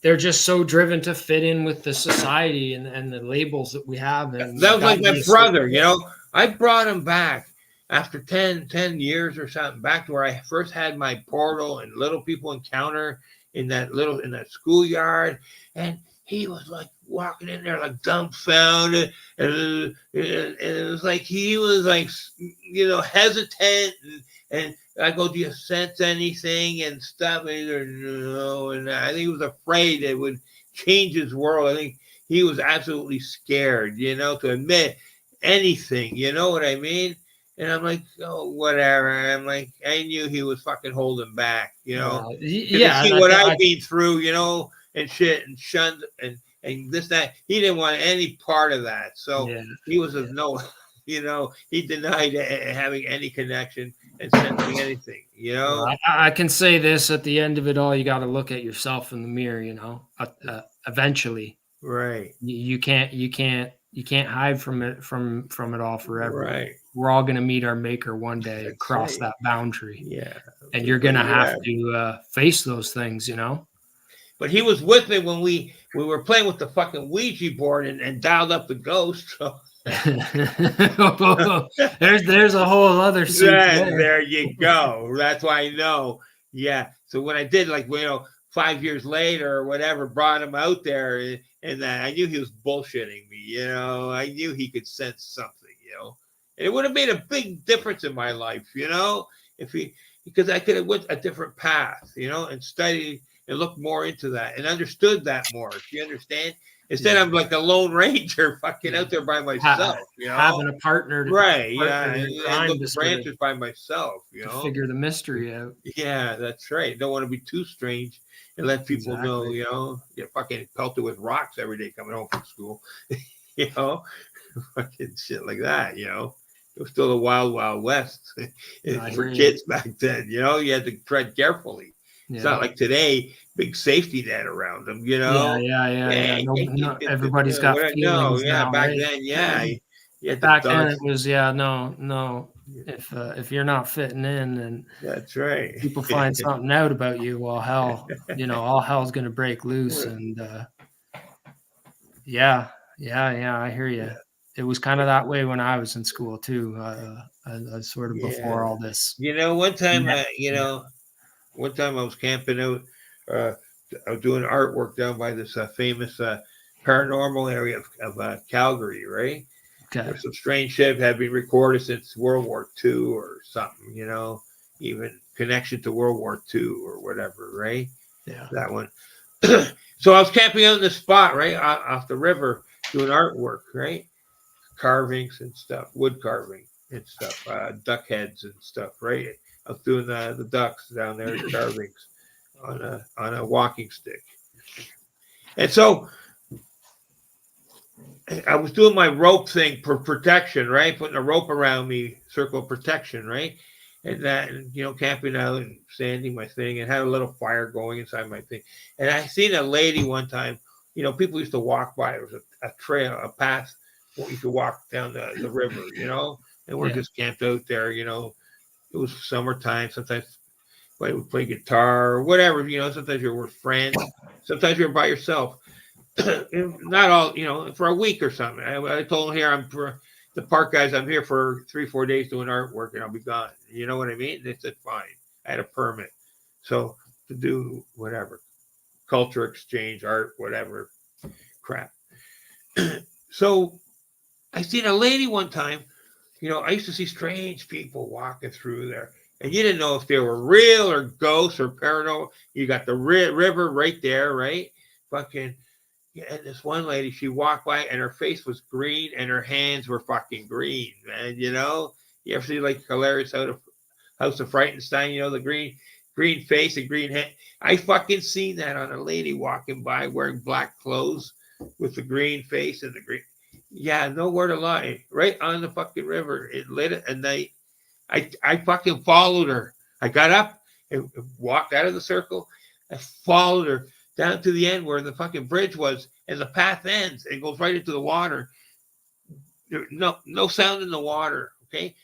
they're just so driven to fit in with the society and the labels that we have. And that was like my brother, I brought him back after 10 years or something, back to where I first had my portal and little people encounter in that schoolyard. And he was like walking in there like dumbfounded. And it was like he was like, hesitant. And I go, do you sense anything and stuff? And no. And I think he was afraid it would change his world. I think he was absolutely scared, to admit anything. You know what I mean? And I'm like, oh, whatever. I'm like, I knew he was fucking holding back, Yeah. See what I've been through, and shit, and shunned and this, that. He didn't want any part of that. So he was he denied having any connection and sensing anything, I can say this: at the end of it all, you got to look at yourself in the mirror. Eventually, right? You can't hide from it all forever. Right. We're all gonna meet our maker one day and cross that boundary. Yeah. And you're gonna have to face those things, But he was with me when we were playing with the fucking Ouija board and dialed up the ghost. So. there's a whole other scene. There you go. That's why I know. Yeah. So when I did 5 years later or whatever, brought him out there, and I knew he was bullshitting me. I knew he could sense something. And it would have made a big difference in my life. Because I could have went a different path. And studied and looked more into that and understood that more. Do you understand? Instead, I'm like a lone ranger, fucking out there by myself. Having a partner, right? partner Yeah, in and crime looking for answers by myself. to figure the mystery out. Yeah, that's right. Don't want to be too strange and let people know. You're fucking pelted with rocks every day coming home from school. Fucking shit like that. It was still the wild, wild west for kids back then. You had to tread carefully. Yeah. It's not like today, big safety net around them. Yeah. No, everybody's got feelings now. Back right? then, yeah. Back then it was no. If you're not fitting in, and that's right, people find something out about you, well, hell, all hell's gonna break loose. And yeah, I hear you. Yeah. It was kind of that way when I was in school too. I sort of before all this. One time, one time I was camping out. I was doing artwork down by this famous paranormal area of Calgary, right? Okay. There's some strange shit had been recorded since World War II or something, even connection to World War II or whatever, right? Yeah. That one. So I was camping out in this spot, right, off the river, doing artwork, right? Carvings and stuff, wood carving and stuff, duck heads and stuff, right? I was doing the ducks down there, carvings on a walking stick. And so I was doing my rope thing for protection, right? Putting a rope around me, circle of protection, right? And that, camping out and sanding my thing, and had a little fire going inside my thing. And I seen a lady one time, people used to walk by. There was a trail, a path where you could walk down the river, and we're just camped out there, It was summertime. Sometimes I would play guitar or whatever, sometimes you're with friends, sometimes you're by yourself. Not all, for a week or something. I told them, here, I'm for the park guys, I'm here for 3-4 days doing artwork and I'll be gone. You know what I mean? They said, fine. I had a permit. So to do whatever, culture exchange, art, whatever crap. So I seen a lady one time, I used to see strange people walking through there. And you didn't know if they were real or ghosts or paranormal. You got the river right there, right? Fucking, and this one lady, she walked by and her face was green and her hands were fucking green, man. You ever see like hilarious House of Frightenstein, the green face and green hand. I fucking seen that on a lady walking by wearing black clothes with the green face and the green. Yeah, no word of lie. Right on the fucking river. It lit it, and I fucking followed her. I got up and walked out of the circle. I followed her down to the end where the fucking bridge was, and the path ends. It goes right into the water. There, no sound in the water. Okay,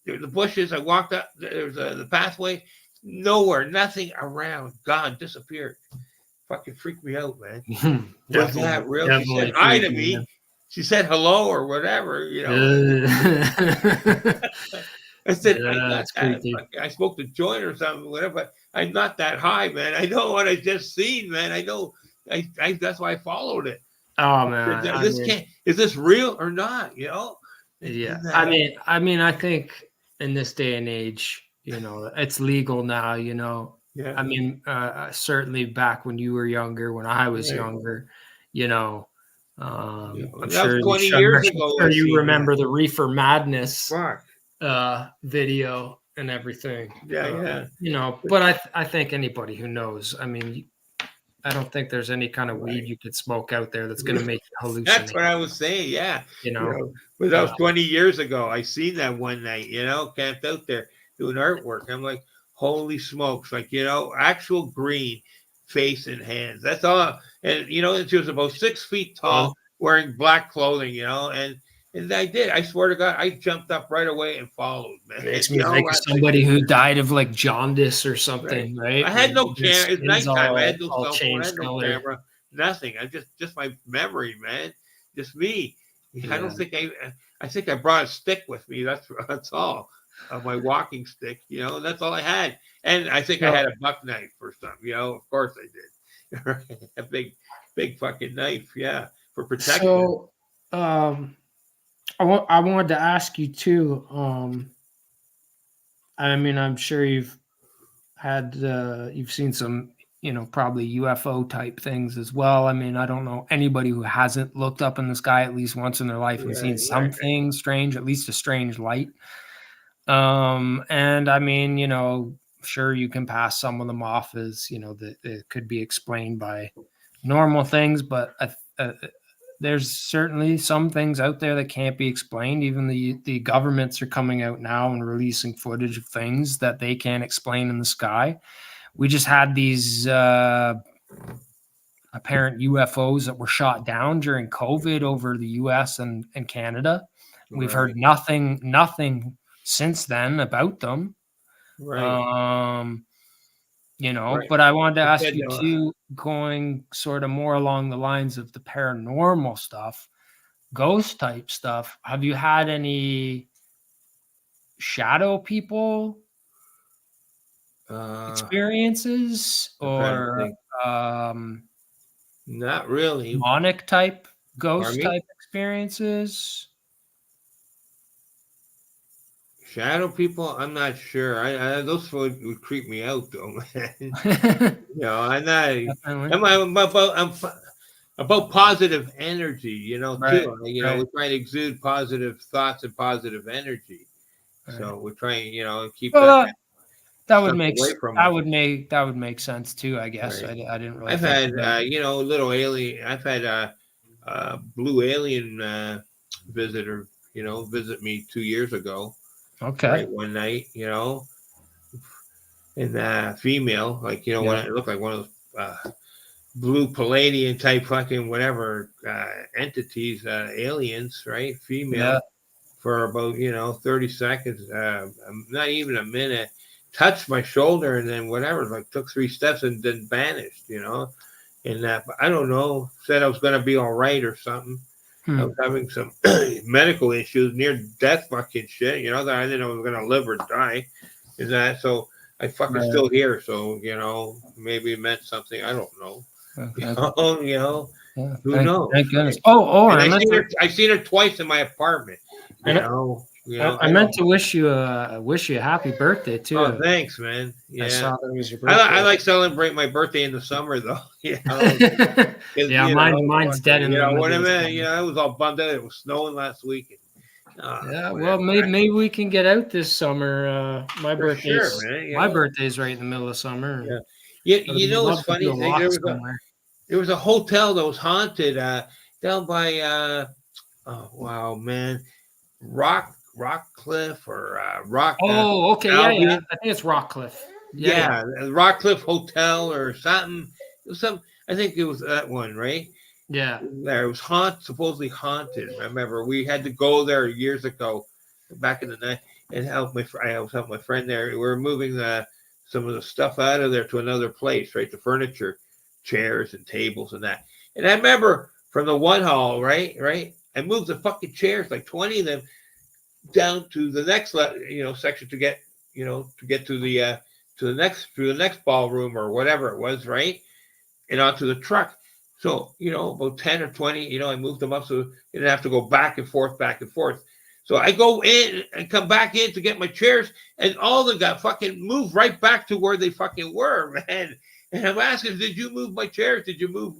there the bushes. I walked up. There's the pathway. Nowhere, nothing around. Gone, disappeared. Fucking freaked me out, man. Was that real? She said hi to me. Man. She said hello or whatever. I said, I smoked a joint or something, whatever, but I'm not that high, man. I know what I just seen, man. I know. That's why I followed it. Oh man, is this real or not? Yeah, I mean, I think in this day and age, it's legal now. Yeah. I mean, certainly back when you were younger, when I was younger, I'm sure 20 years ago. Sure you remember the Reefer Madness video and everything. Yeah. But I think anybody who knows, I mean, I don't think there's any kind of weed you could smoke out there that's going to make you hallucinate. That's what I was saying. Yeah. But that was 20 years ago. I seen that one night, camped out there doing artwork. I'm like, holy smokes. Like, actual green face and hands. That's all. And, she was about 6 feet tall, wearing black clothing, and I did. I swear to God, I jumped up right away and followed, man. Makes me think of somebody who died of like jaundice or something, right? I had no camera. It's nighttime. I had no cell phone. I had no camera. Nothing. I just my memory, man. Just me. Yeah. I don't think I think I brought a stick with me. That's all. My walking stick. That's all I had. And I think I had a buck knife or something. Of course I did. A big fucking knife. Yeah, for protection. So, I wanted to ask you too. I mean, I'm sure you've seen some probably UFO type things as well. I mean, I don't know anybody who hasn't looked up in the sky at least once in their life and seen Right. something strange, at least a strange light. And I mean, sure, you can pass some of them off as, that it could be explained by normal things, but there's certainly some things out there that can't be explained. Even the governments are coming out now and releasing footage of things that they can't explain in the sky. We just had these apparent UFOs that were shot down during COVID over the US and Canada. We've heard nothing since then about them. Right. But I wanted to I ask said, you too, going sort of more along the lines of the paranormal stuff, ghost type stuff. Have you had any shadow people experiences I'm trying to or think. Not really. demonic type, Pardon ghost me? type experiences? Shadow people, I'm not sure. I those would creep me out though, man. I'm not. Definitely. I'm about positive energy, Right, too. right, We try to exude positive thoughts and positive energy. right. So we're trying, keep that Well, that would stuff make away from us. that would make sense too, I guess. Right. I didn't really I've think had, about it. little alien. I've had blue alien visitor, visit me 2 years ago. Okay. Right, one night, and female, like when it looked like one of those blue Palladian type fucking whatever entities, aliens, right? Female, Yeah. for about 30 seconds, not even a minute, touched my shoulder and then whatever, like took 3 steps and then vanished, and that. But I don't know. Said I was going to be all right or something. I was having some medical issues, near death fucking shit, that I didn't know I was going to live or die. Is that so? I fucking still here, so maybe it meant something. I don't know. Yeah. Who knows? Thank goodness. Right? Oh, And I meant to. I seen her twice in my apartment. I I meant don't. to wish you a happy birthday Oh, too. thanks, man. I Yeah, saw that it was your I birthday. like celebrate my birthday in the summer though. Yeah, mine's dead in the middle What I of the mean, summer. I was all bummed out. It was snowing last week. Yeah, well, Whatever. maybe we can get out this summer. My For sure, birthday's man. my birthday's right in the middle of summer, Yeah. and You I'd know what's love to do funny? a walk somewhere. There was a hotel that was haunted down by oh wow, man, Rock Cliff or Rock Oh, okay, yeah. Albion. I think it's Rockcliffe. Yeah. Yeah, Rock Cliff Hotel or something. It was some. I think it was that one, right? Yeah. There it was supposedly haunted. I remember we had to go there years ago, back in the night, and help I was helping my friend there. We were moving some of the stuff out of there to another place, right? The furniture, chairs and tables and that. And I remember from the one hall, right. I moved the fucking chairs, like 20 of them, down to the next section to get to the next ballroom or whatever it was, right, and onto the truck. So about 10 or 20, I moved them up so you didn't have to go back and forth, back and forth. So I go in and come back in to get my chairs, and all of them got fucking moved right back to where they fucking were, man. And I'm asking, did you move my chairs? Did you move?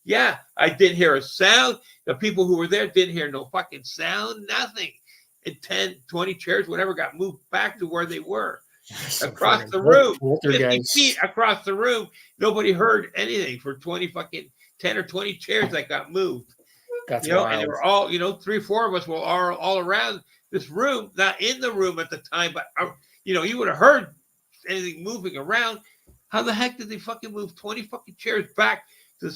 Yeah, I didn't hear a sound. The people who were there didn't hear no fucking sound, nothing. And 10, 20 chairs, whatever, got moved back to where they were. Across the room, 50 feet across the room, nobody heard anything for 10 or 20 chairs that got moved. That's wild. And they were all, 3 or 4 of us were all around this room, not in the room at the time, but you would have heard anything moving around. How the heck did they fucking move 20 fucking chairs back to?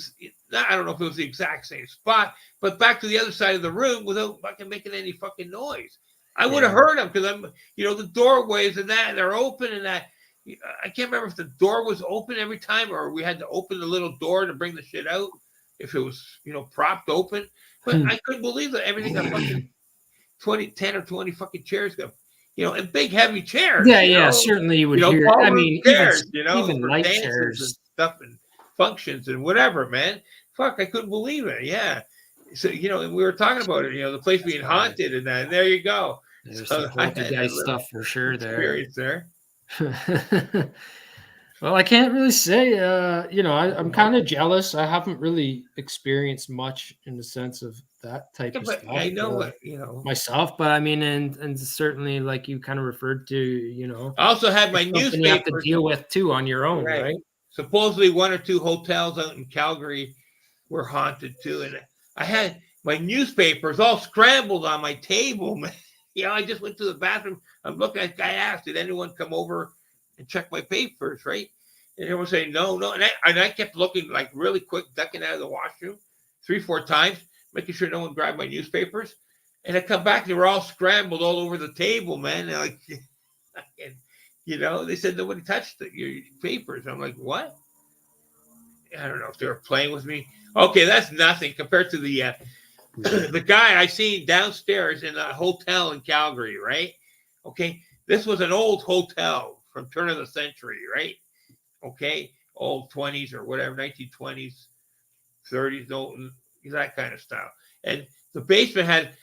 I don't know if it was the exact same spot, but back to the other side of the room without fucking making any fucking noise. I would have heard them because I'm, the doorways and that, they're open and that. I can't remember if the door was open every time or we had to open the little door to bring the shit out if it was, propped open. But I couldn't believe that everything got fucking 10 or 20 fucking chairs got, and big heavy chairs. Yeah, certainly you would hear. I mean, chairs, even for light dances chairs and stuff and functions and whatever, man. Fuck, I couldn't believe it. Yeah. So, and we were talking about it, the place being haunted and that. And there you go. There's some poltergeist stuff for sure there. Experience there. Well, I can't really say. I'm kind of jealous. I haven't really experienced much in the sense of that type Yeah, of but stuff I know what you know. myself. But I mean, and certainly, like you kind of referred to, I also had my it's something you have to newspapers. deal with too on your own, Right. right? Supposedly, one or two hotels out in Calgary were haunted too, and I had my newspapers all scrambled on my table, man. I just went to the bathroom. I'm looking. I asked, did anyone come over and check my papers, right? And everyone saying no, no, and I kept looking like really quick, ducking out of the washroom 3-4 times, making sure no one grabbed my newspapers. And I come back, they were all scrambled all over the table, man. They're like, and, they said nobody touched your papers. I'm like, what? I don't know if they were playing with me. Okay, that's nothing compared to the the guy I seen downstairs in a hotel in Calgary, right? Okay, this was an old hotel from turn of the century, right? Okay, old 20s or whatever, 1920s, 30s, that kind of style. And the basement had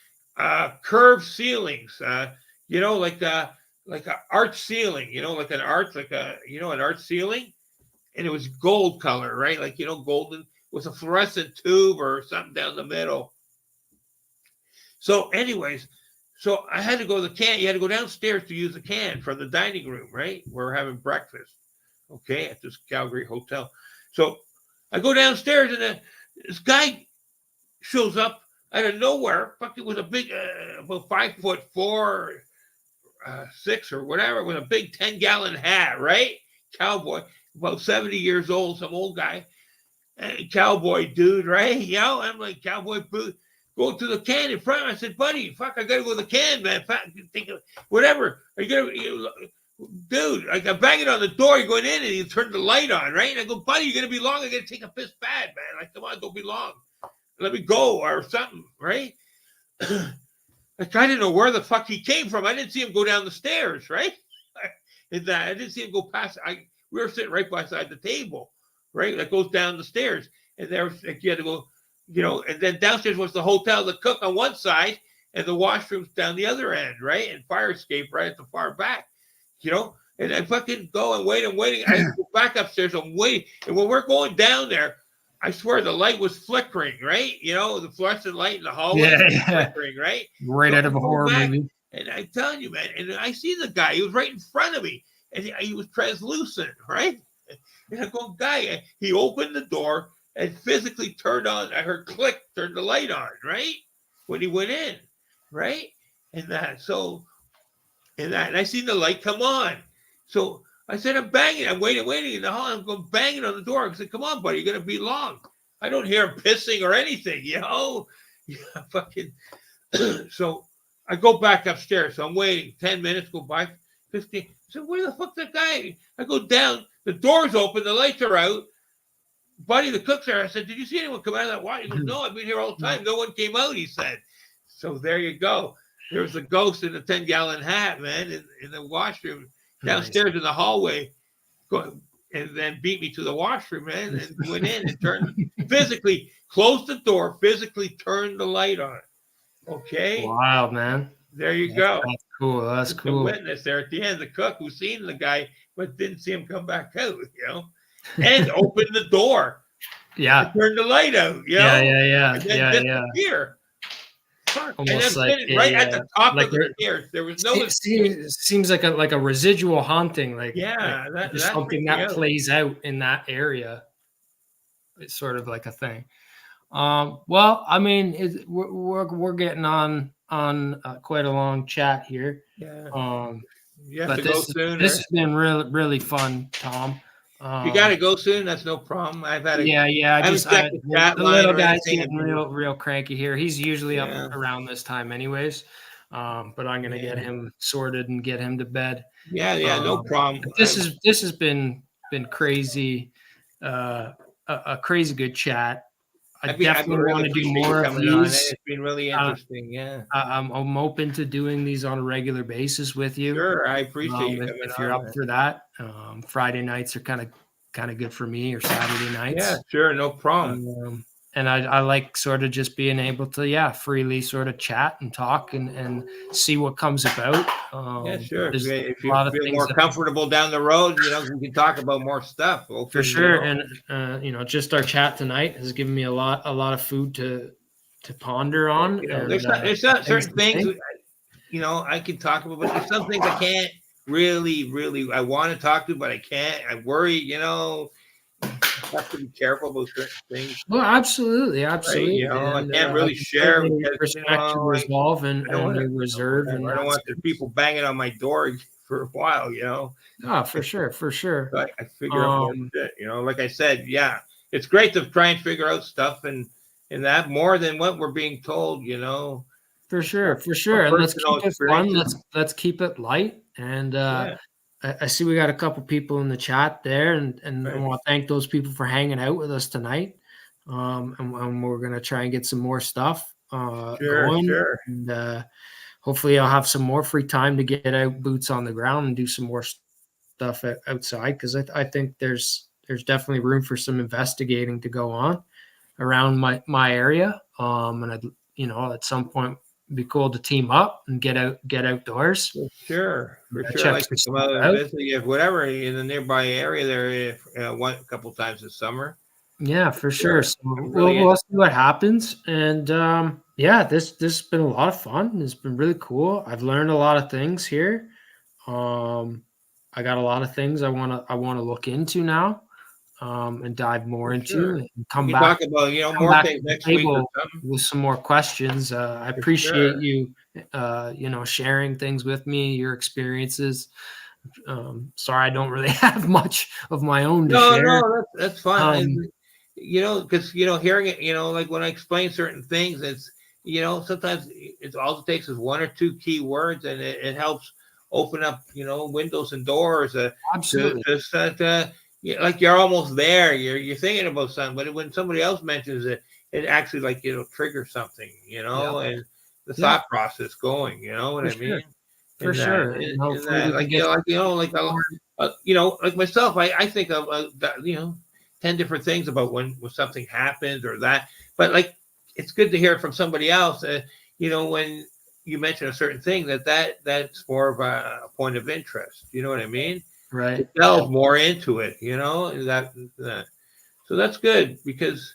curved ceilings, like an arch ceiling, like an arch, like an arch ceiling, and it was gold color, right? Like golden with a fluorescent tube or something down the middle. So, anyways, so I had to go to the can. You had to go downstairs to use the can from the dining room, right? We're having breakfast, okay, at this Calgary hotel. So I go downstairs, and this guy shows up out of nowhere. Fuck, it was a big, about 5'4", 6 or whatever, with a big 10-gallon hat, right? Cowboy, about 70 years old, some old guy, cowboy dude, right? I'm like, cowboy boot. Go to the can in front. I said, buddy, fuck, I gotta go to the can, man. Think of whatever. Are you gonna, dude? I got banging on the door. You're going in, and you turn the light on, right? And I go, buddy, you're gonna be long. I gotta take a piss bad, man. Like, come on, don't be long. Let me go or something, right? Like, I didn't know where the fuck he came from. I didn't see him go down the stairs, right? I didn't see him go past. We were sitting right beside the table, right? That goes down the stairs, and there was like you had to go. And then downstairs was the hotel, the cook on one side, and the washrooms down the other end, right? And fire escape right at the far back, And I fucking go and wait. I'm waiting. I go back upstairs. I'm waiting. And when we're going down there, I swear the light was flickering, right? The fluorescent light in the hallway was flickering, right? Right out of a horror movie. And I'm telling you, man, and I see the guy. He was right in front of me, and he was translucent, right? And I go, guy, he opened the door and physically turned on. I heard click, turned the light on, right? When he went in, right? And and I seen the light come on. So I said, I'm banging. I'm waiting in the hall. I'm going banging on the door. I said, come on, buddy, you're gonna be long. I don't hear him pissing or anything, fucking. So I go back upstairs. So I'm waiting. 10 minutes go by. 15. I said, where the fuck's that guy? I go down. The door's open. The lights are out. Buddy, the cook's there. I said, did you see anyone come out of that water? He goes, no, I've been here all the time. No one came out, he said. So there you go. There was a ghost in a 10-gallon hat, man, in the washroom downstairs in the hallway. And then beat me to the washroom, man, and went in and physically closed the door, physically turned the light on. Okay? Wow, man. There you go. That's cool. That's cool. The witness there at the end, the cook who seen the guy, but didn't see him come back out, and opened the door. Yeah. Turned the light out, Yeah. And then disappear. Almost and I'm right at the top of the stairs. There was no. Seems like a residual haunting, that's something that plays out in that area. It's sort of like a thing. Well, I mean, we're getting on quite a long chat here. Yeah. But this has been really fun, Tom. You got to go soon. That's no problem. I've had the little guy's getting real cranky here. He's usually up around this time, anyways. But I'm gonna get him sorted and get him to bed. Yeah, no problem. This has been crazy. A crazy good chat. I definitely want to do more of these. It's been really interesting. I'm open to doing these on a regular basis with you. Sure, I appreciate you if you're up for that. Friday nights are kind of good for me, or Saturday nights. Yeah, sure, no problem. I like sort of just being able to freely sort of chat and talk and see what comes about. Yeah, sure. There's If a you lot of feel things more comfortable down the road, we can talk about more stuff. for Open, sure. And just our chat tonight has given me a lot of food to ponder on. And there's not things certain to things, think. I can talk about, but there's some things I can't really, I want to talk to, but I can't. I worry, have to be careful about certain things, Well, absolutely, right? I and can't really I share certainly because, respect your resolve I don't and want to, your reserve in I don't that want the sense. people banging on my door for a while, Oh, for sure, for sure. So I figure out more Um, shit, like I said, yeah, it's great to try and figure out stuff and that more than what we're being told, for sure, for Some sure. And let's personal keep it fun. experiences. Let's keep it light. And Yeah, I see we got a couple people in the chat there, and I right. want to thank those people for hanging out with us tonight. And we're gonna try and get some more stuff Sure, going, sure. and hopefully I'll have some more free time to get out boots on the ground and do some more stuff outside, because I think there's definitely room for some investigating to go on around my area. And at some point it'd be cool to team up and get outdoors, For sure. I check like some to come stuff out and out. visit you, whatever, in the nearby area there, if a couple times this summer. Yeah, for sure. Sure. So I'm we'll, really we'll see what happens. And this has been a lot of fun. It's been really cool. I've learned a lot of things here. Um, I got a lot of things I wanna look into now, and dive more for into, sure. and We come can back talk about, come more back things to the next week or table something. with some more questions. I For appreciate sure. you, sharing things with me, your experiences. Sorry, I don't really have much of my own to share. No, that's fine. Um, Because hearing it, like when I explain certain things, it's sometimes it's all it takes is one or two key words, and it helps open up windows and doors Absolutely. like you're almost there. You're thinking about something, but when somebody else mentions it, it actually like triggers something, Yeah. and the Yeah, thought process going. You know what for I sure. mean? For sure. And In hopefully that, we can like get more. like myself, I think of 10 different things about when something happens or that, but like it's good to hear it from somebody else. When you mention a certain thing that's more of a point of interest. You know what I mean? To Right. delve more into it. That. So that's good because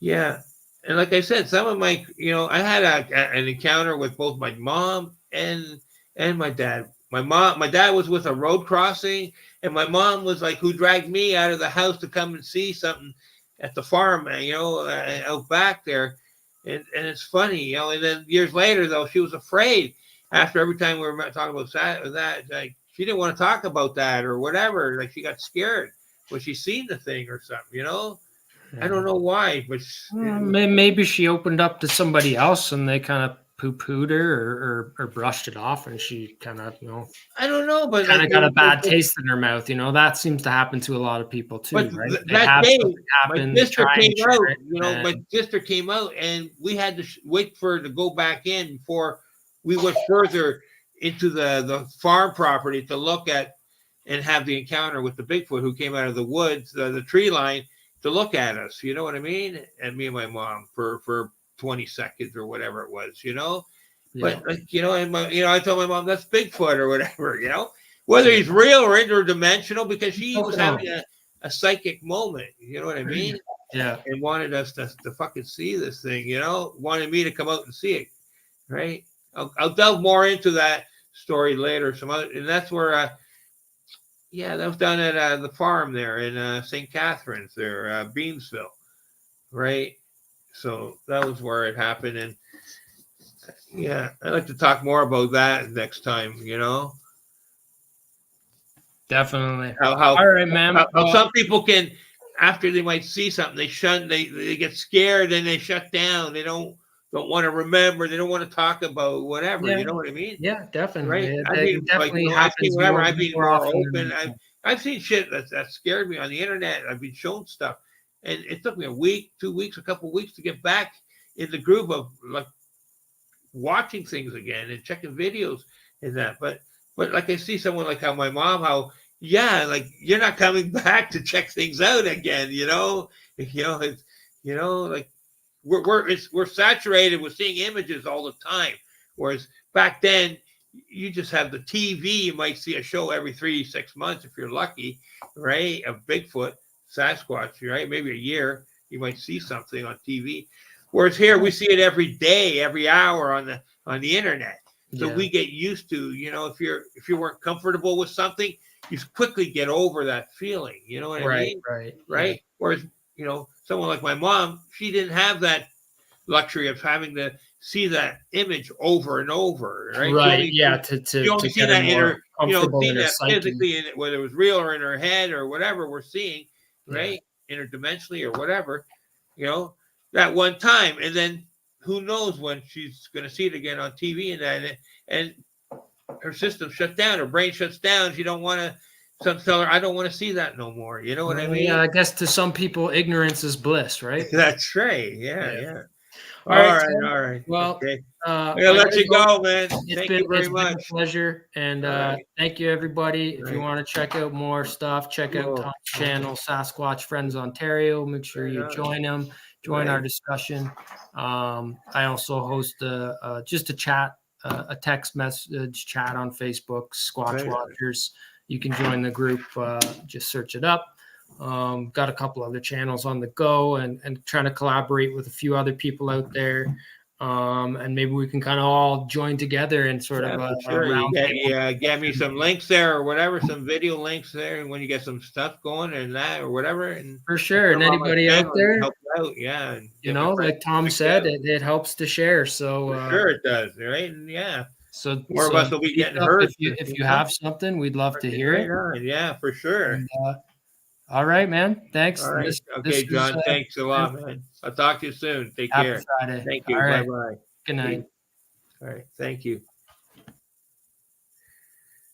yeah. And like I said, some of my, I had an encounter with both my mom and my dad. My dad was with a road crossing, and my mom was like, who dragged me out of the house to come and see something at the farm, out back there. And it's funny, And then years later, though, she was afraid. After every time we were talking about that, like she didn't want to talk about that or whatever. Like she got scared when she seen the thing or something. I don't Yeah. know why, but Maybe she opened up to somebody else and they kind of poo-pooed her, or brushed it off, and she kind of, I don't know. But kind like, of got a bad taste in her mouth. That seems to happen to a lot of people too, right? They that have day, something my happen, they sister try came and share out. it, My and sister came out, and we had to wait for her to go back in before we went further into the farm property to look at and have the encounter with the Bigfoot who came out of the woods, the tree line, to look at us. You know what I mean? And me and my mom for 20 seconds or whatever it was. yeah, But like, I told my mom that's Bigfoot or whatever. Whether he's real or interdimensional, because she don't was know. having a psychic moment. You know what I mean? Yeah, And wanted us to fucking see this thing. Wanted me to come out and see it. Right? I'll delve more into that story later. And that's where, that was down at the farm there in St. Catharines, there, Beamsville. Right? So that was where it happened, and yeah, I'd like to talk more about that next time. definitely. How All right, man. how some people can, after they might see something, they get scared and they shut down. They don't want to remember. They don't want to talk about whatever. Yeah, You know what I mean? yeah, Right? definitely. I've It been like, definitely I've seen happens whatever. I've been more more often than open. we think. I've seen shit that scared me on the internet. I've been shown stuff, and it took me a week, 2 weeks, a couple of weeks to get back in the groove of like watching things again and checking videos and that. But like I see someone like how my mom, like you're not coming back to check things out again. It's like we're saturated with seeing images all the time. Whereas back then, you just have the TV. You might see a show every 3-6 months if you're lucky, right? Of Bigfoot, Sasquatch, right? Maybe a year you might see something on TV. Whereas here we see it every day, every hour on the internet. So we get used to, if you weren't comfortable with something, you quickly get over that feeling. You know what I mean? Right. Yeah. Whereas, someone like my mom, she didn't have that luxury of having to see that image over and over, right? Right. You only see that in her, comfortable in her physically, whether it was real or in her head or whatever we're seeing, right? Interdimensionally or whatever, that one time, and then who knows when she's going to see it again on TV and her system shuts down, her brain shuts down. She don't want to. Some tell her, I don't want to see that no more. You know what I mean? Yeah, I guess to some people, ignorance is bliss, right? That's right. Yeah. All right. Well, okay. I'm gonna let you go, man. Thank you very much. Been a pleasure, and thank you, everybody. If you want to check out more stuff, check out Tom's channel, Sasquatch Friends Ontario. Make sure you join them, join our discussion. I also host just a chat, a text message chat on Facebook, Squatch Watchers. You can join the group. Just search it up. Got a couple other channels on the go and trying to collaborate with a few other people out there. And maybe we can kind of all join together and sort of get me some links there or whatever, some video links there, and when you get some stuff going and that or whatever. And for sure. And anybody out there, help out, like Tom said, it helps to share. So for sure it does, right? And so more of us will be getting heard. If you have something, we'd love to hear it. Yeah, for sure. And, all right, man. Thanks. All right. John. Thanks a lot, man. I'll talk to you soon. Take care. Friday. Thank you. All right. Bye-bye. Good night. All right. Thank you.